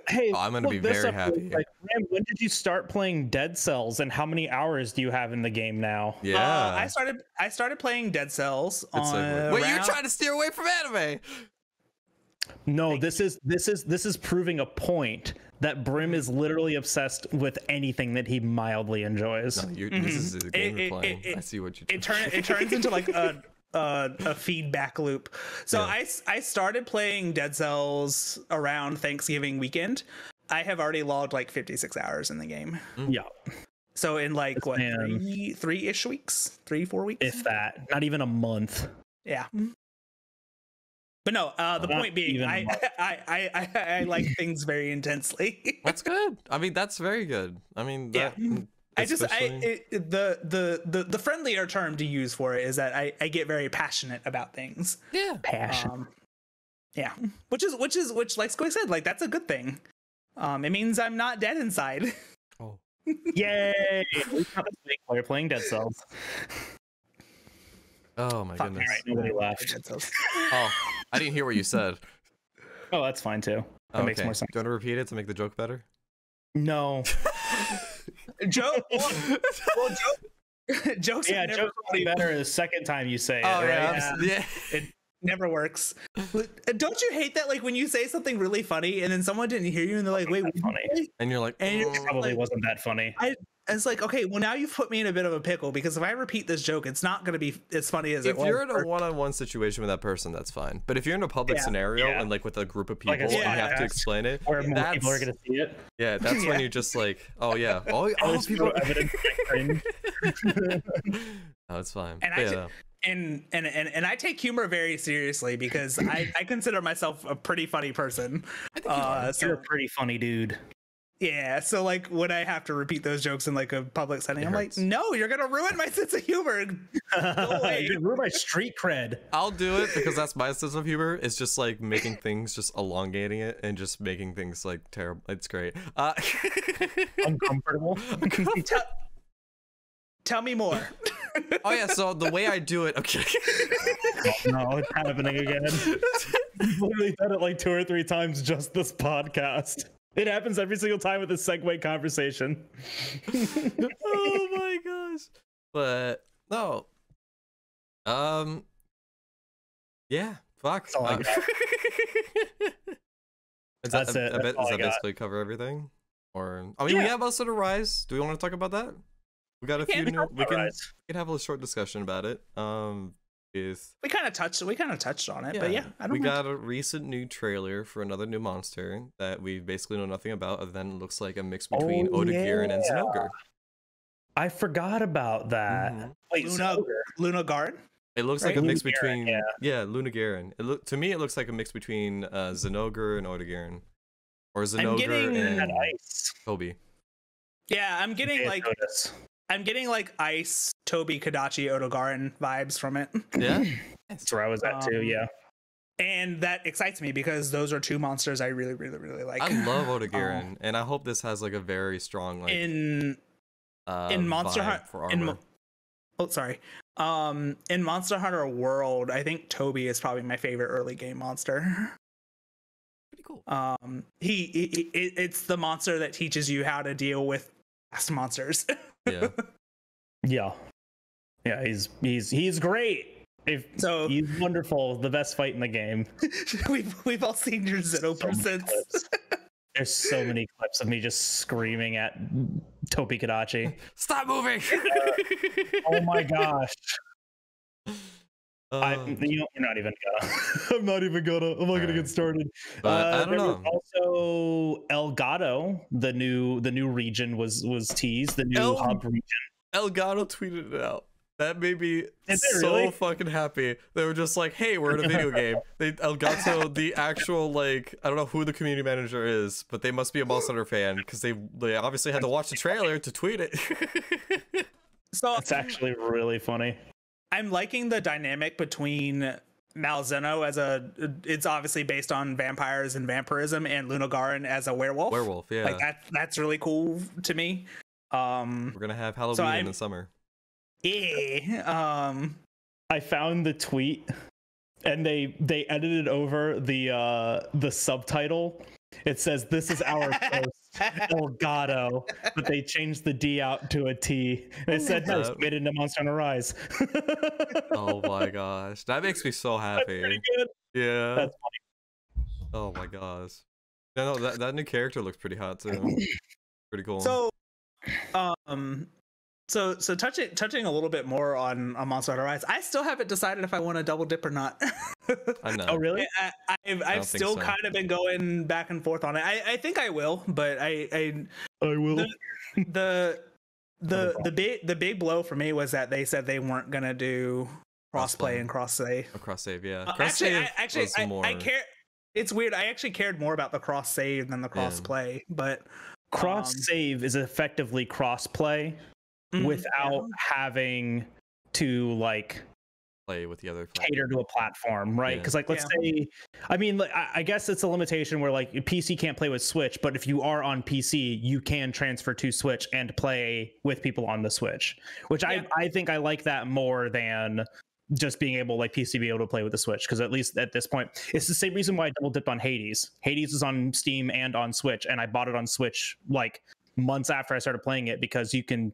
Hey, I'm gonna be very happy. Like, man, when did you start playing Dead Cells, and how many hours do you have in the game now? Yeah, I started playing Dead Cells on. Wait, you're trying to steer away from anime? No, this is proving a point that Brim is literally obsessed with anything that he mildly enjoys. No, this is a game you're playing. I see what you do. It turns into like a feedback loop. So yeah. I started playing Dead Cells around Thanksgiving weekend. I have already logged like 56 hours in the game. Yeah. So in like what, Man. 3-ish weeks, 3-4 weeks, If that, not even a month. yeah. But no, the Not point being, even a month. I like things very intensely. That's good. I mean, that's very good. I mean, Yeah. that, The friendlier term to use for it is that I get very passionate about things. yeah. Passion. Yeah, which like Skoy said, like that's a good thing. It means I'm not dead inside. Oh. Yay! At least not this big player playing Dead Cells. Oh my goodness. Alright, nobody laughed. Oh, I didn't hear what you said. Oh, that's fine too. That makes more sense. Do you want to repeat it to make the joke better? No. Joke. Well, jokes. Yeah, never jokes will be better the second time you say it, Oh right? yeah. It never works. Don't you hate that? Like when you say something really funny and then someone didn't hear you and they're like, "Wait, what did you say?" And you're like, And you're It probably like, wasn't that funny. it's like, okay, well now you've put me in a bit of a pickle because if I repeat this joke, it's not going to be as funny as if it was. you're in a one-on-one situation with that person, that's fine. But if you're in a public scenario and like with a group of people, Like a and you have to podcast explain it, Where more that's, people are going to see it. yeah, that's when you're just like, oh yeah, oh There's people. no evidence of cringe. No, it's fine. And But I yeah, and I take humor very seriously because I consider myself a pretty funny person. You're a So pretty funny dude. yeah, so like when I have to repeat those jokes in like a public setting, I'm like, hurts. no, you're gonna ruin my sense of humor. Go away. You ruined my street cred. I'll do it because that's my sense of humor. It's just like making things, just elongating it, and just making things like terrible. It's great. Uncomfortable. Tell me more. Oh yeah, so the way I do it, okay. No, it's happening again. You've literally done it like 2 or 3 times just this podcast. It happens every single time with this segue conversation. Oh my gosh. But no. Yeah, fuck. That's all I got. That's it. I bet, That's all does I that got. basically cover everything? Or we have also the Rise. Do we want to talk about that? We got a few new. We can have a short discussion about it. With We kind of touched on it, but yeah, I don't we mind. got a recent new trailer for another new monster that we basically know nothing about, other than it looks like a mix between Odegiren and Zinogre. I forgot about that. Mhm. Wait, Luna Guard. It looks Right? like a mix Lunagaren, between Lunagaren. To me it looks like a mix between Zinogre and Odegiren, or Zinogre and ice. Toby. Yeah, I'm getting like Ice, Toby, Kadachi, Odogaron vibes from it. Yeah, That's where I was at too. Yeah. And that excites me because those are two monsters I really, really, really like. I love Odegiren, and I hope this has like a very strong like in Monster vibe Hunter. for armor. In Monster Hunter World, I think Toby is probably my favorite early game monster. Pretty cool. It's the monster that teaches you how to deal with fast monsters. Yeah. Yeah, he's great. So He's wonderful. The best fight in the game. we've all seen your Zeno presents. There's so many clips of me just screaming at Toby Kadachi. Stop moving! Oh my gosh. You're not even gonna. I'm not even gonna. I'm not gonna get started. But I don't know. Also, Elgato, the new region was teased. The new hub region. Elgato tweeted it out. That made me so really? fucking happy. They were just like, "Hey, we're in a video game." Elgato, the actual like, I don't know who the community manager is, but they must be a Monster Hunter fan because they obviously had to watch the trailer to tweet it. So It's actually really funny. I'm liking the dynamic between Malzeno it's obviously based on vampires and vampirism, and Lunagarin as a werewolf. Werewolf, yeah. Like that's really cool to me. We're gonna have Halloween in the summer. Yeah. I found the tweet, and they edited over the subtitle. It says, "This is our host, Elgato," but they changed the D out to a T. And it said, "Nice, made it into Monster Hunter Rise." Oh my gosh, that makes me so happy. That's pretty good. Yeah. That's funny. Oh my gosh. No, that new character looks pretty hot too. Pretty cool. So touching a little bit more on Monster Hunter Rise, I still haven't decided if I want to double dip or not. I know. Oh really? I've still kind of been going back and forth on it. I think I will, but I will. the big blow for me was that they said they weren't gonna do crossplay and cross save. Cross save, yeah. I care. It's weird. I actually cared more about the cross save than the cross play, but cross save is effectively cross play without having to like play with the other cater to a platform, right? Because like let's say, I mean, like, I guess it's a limitation where like PC can't play with Switch, but if you are on PC, you can transfer to Switch and play with people on the Switch, which I think I like that more than just being able, like, PC be able to play with the Switch, because at least at this point, it's the same reason why I double dipped on Hades. Hades is on Steam and on Switch, and I bought it on Switch like months after I started playing it, because you can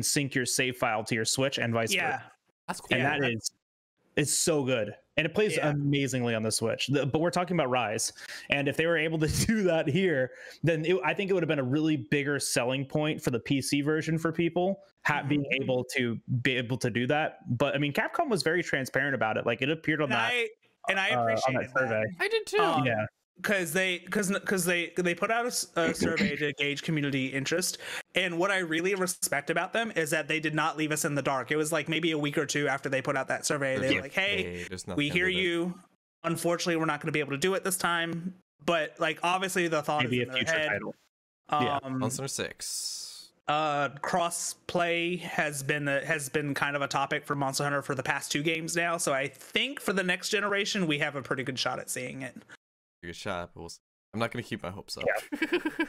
sync your save file to your Switch and vice versa. That's cool. And it's so good, and it plays amazingly on the Switch. But we're talking about Rise, and if they were able to do that here, then I think it would have been a really bigger selling point for the PC version for people being able to do that. But I mean, Capcom was very transparent about it. Like, it appeared on I appreciated that survey. I did too. Yeah. Because they put out a survey to gauge community interest, and what I really respect about them is that they did not leave us in the dark. It was like maybe a week or two after they put out that survey, they were like, "Hey, we hear you. Unfortunately, we're not going to be able to do it this time." But like, obviously, the thought maybe is in a future their head. title. Monster 6. Cross play has been kind of a topic for Monster Hunter for the past 2 games now. So I think for the next generation, we have a pretty good shot at seeing it. Good shot, but I'm not gonna keep my hopes up.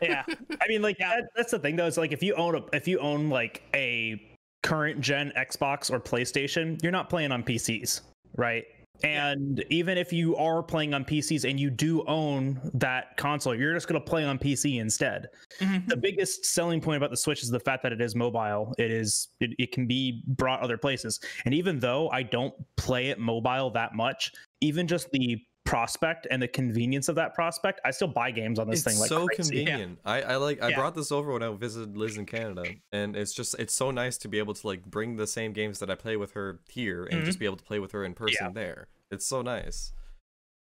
Yeah. I mean, like, that's the thing though. It's like, if you own like a current gen Xbox or PlayStation, you're not playing on PCs, right? And even if you are playing on PCs and you do own that console, you're just going to play on PC instead. The biggest selling point about the Switch is the fact that it is mobile. It can be brought other places. And even though I don't play it mobile that much, even just the prospect and the convenience of that prospect, I still buy games on this thing. Like, so crazy. Convenient. I brought this over when I visited Liz in Canada, and it's so nice to be able to like bring the same games that I play with her here and just be able to play with her in person there. It's so nice.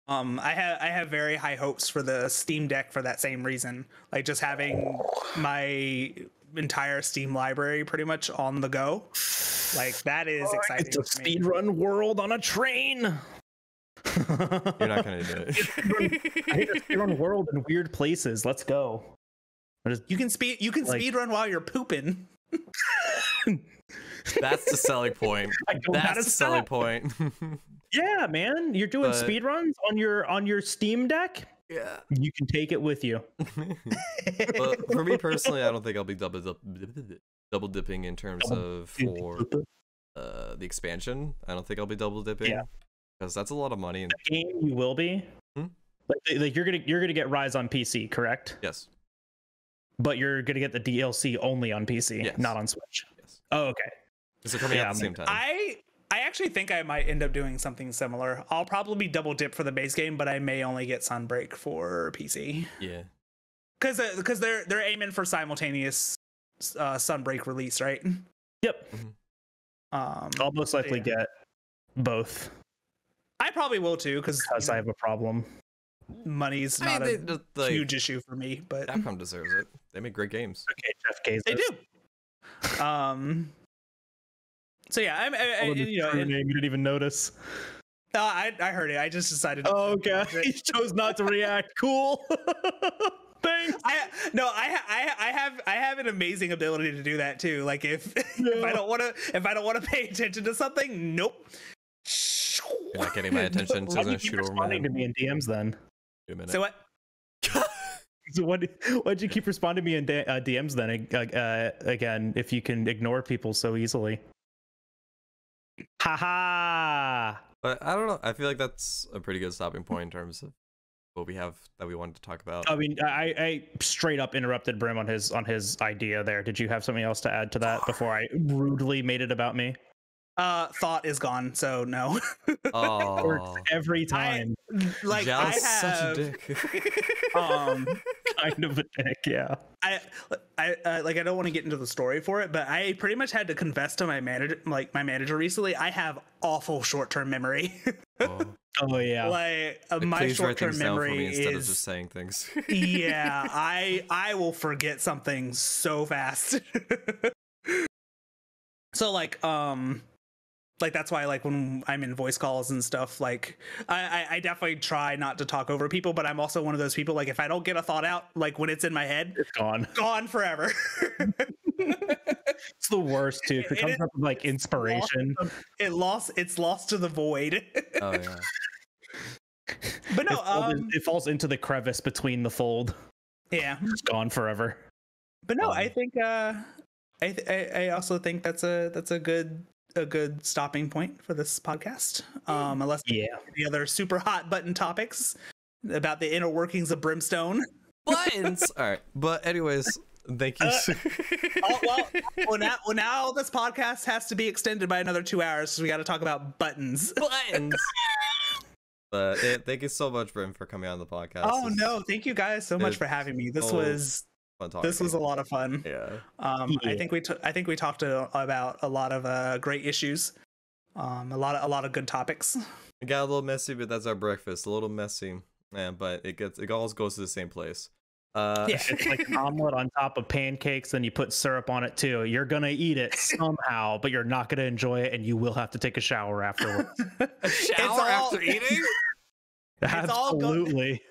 I have very high hopes for the Steam Deck for that same reason. Like, just having my entire Steam library pretty much on the go. Like, that is exciting. It's a speedrun world on a train. You're not gonna do it. I hate a speedrun world in weird places. Let's go. You can speed run while you're pooping. That's the selling point. That's the selling point. Yeah, man, you're doing speed runs on your Steam Deck. Yeah, you can take it with you. But for me personally, I don't think I'll be double dipping in terms of for the expansion. I don't think I'll be double dipping. Yeah. Because that's a lot of money. The game you will be. Like you're gonna get Rise on PC, correct? Yes. But you're gonna get the DLC only on PC, not on Switch. Yes. Oh, okay. Is it coming out at the same time? I actually think I might end up doing something similar. I'll probably double dip for the base game, but I may only get Sunbreak for PC. Yeah. Because they're aiming for simultaneous Sunbreak release, right? Yep. I'll most likely get both. I probably will too, because I have a problem. Money's not a huge issue for me, but Capcom deserves it. They make great games. Okay, Jeff Bezos. They do. So yeah, you didn't even notice. I heard it. I just decided. Oh, okay. He chose not to react. Cool. Thanks. I have an amazing ability to do that too. Like, if I don't want to pay attention to something, nope. You're not getting my attention, so I'm gonna shoot over my head. To me in DMs then. Wait a minute. So what? So why'd you keep responding to me in DMs then? Again, if you can ignore people so easily. Haha. But I don't know. I feel like that's a pretty good stopping point in terms of what we have that we wanted to talk about. I mean, I straight up interrupted Brim on his idea there. Did you have something else to add to that before I rudely made it about me? Thought is gone, so no. Oh. Works every time. Such a dick. Kind of a dick, yeah. I don't want to get into the story for it, but I pretty much had to confess to my manager recently. I have awful short-term memory. Oh yeah. Like my Please write short-term things down for memory me instead of is just saying things. yeah, I will forget something so fast. So like that's why like when I'm in voice calls and stuff, like I definitely try not to talk over people, but I'm also one of those people, like if I don't get a thought out, like when it's in my head, It's gone forever. It's the worst too. It comes up with like inspiration. It's lost to the void. Oh yeah. But no, it falls into the crevice between the fold. Yeah, It's gone forever. but no, I think I also think that's a good stopping point for this podcast. Unless any other super hot button topics about the inner workings of Brimstone. Buttons. All right, but anyways, thank you. Well, now this podcast has to be extended by another 2 hours, so we got to talk about buttons. Buttons. But thank you so much, Brim, for coming on the podcast. Oh no, thank you guys so much for having me. This was a lot of fun. Yeah. I think we talked about a lot of great issues. A lot of good topics. It got a little messy, but that's our breakfast. A little messy, yeah, but it always goes to the same place. It's like an omelet on top of pancakes, and you put syrup on it too. You're gonna eat it somehow, but you're not gonna enjoy it, and you will have to take a shower afterwards. A shower after eating? Absolutely.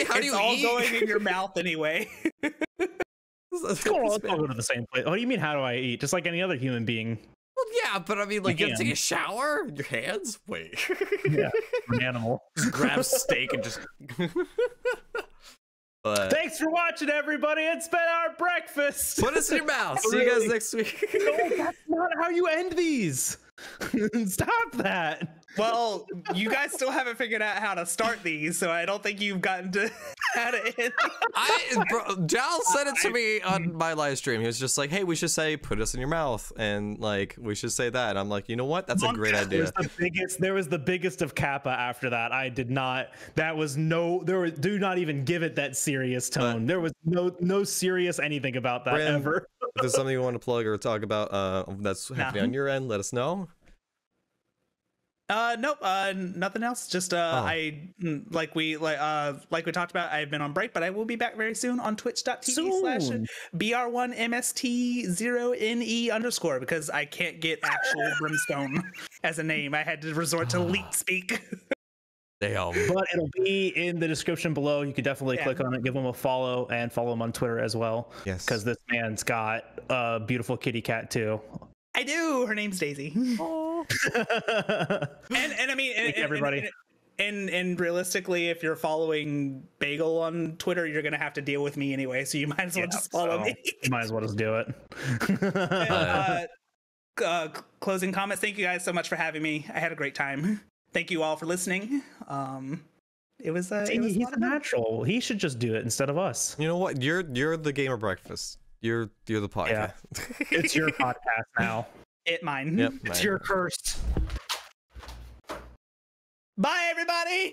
How do you eat? It's all going in your mouth anyway. It's all go to the same place. What do you mean? How do I eat? Just like any other human being. Well, yeah, but I mean, like, you have to take a shower? Your hands? Wait. Yeah, an animal. Just grab a steak and just. But thanks for watching, everybody. It's been our breakfast. Put us in your mouth. See you guys next week. No, that's not how you end these. Stop that. Well, you guys still haven't figured out how to start these, so I don't think you've gotten to how to end. Jal said it to me on my live stream. He was just like, "Hey, we should say put us in your mouth," and like we should say that. And I'm like, you know what? That's a great idea. There was the biggest of Kappa after that. I did not. That was no. Do not even give it that serious tone. There was no serious anything about that ever. If there's something you want to plug or talk about that's happening on your end, let us know. Nope. Nothing else. Just like we talked about, I've been on break, but I will be back very soon on twitch.tv/BR1MST0NE_ because I can't get actual Brimstone as a name. I had to resort to leet speak. Damn. But it'll be in the description below. You could definitely click on it, give him a follow, and follow him on Twitter as well. Yes. Because this man's got a beautiful kitty cat too. I do. Her name's Daisy. Oh. and I mean, everybody. And realistically, if you're following Bagel on Twitter, you're gonna have to deal with me anyway. So you might as well just follow me. You might as well just do it. Closing comments. Thank you guys so much for having me. I had a great time. Thank you all for listening. It was he's a natural. He should just do it instead of us. You know what? You're the Gamer Breakfast. You're the podcast. Yeah. It's your podcast now. Mine. Yep. It's your curse. Bye, everybody.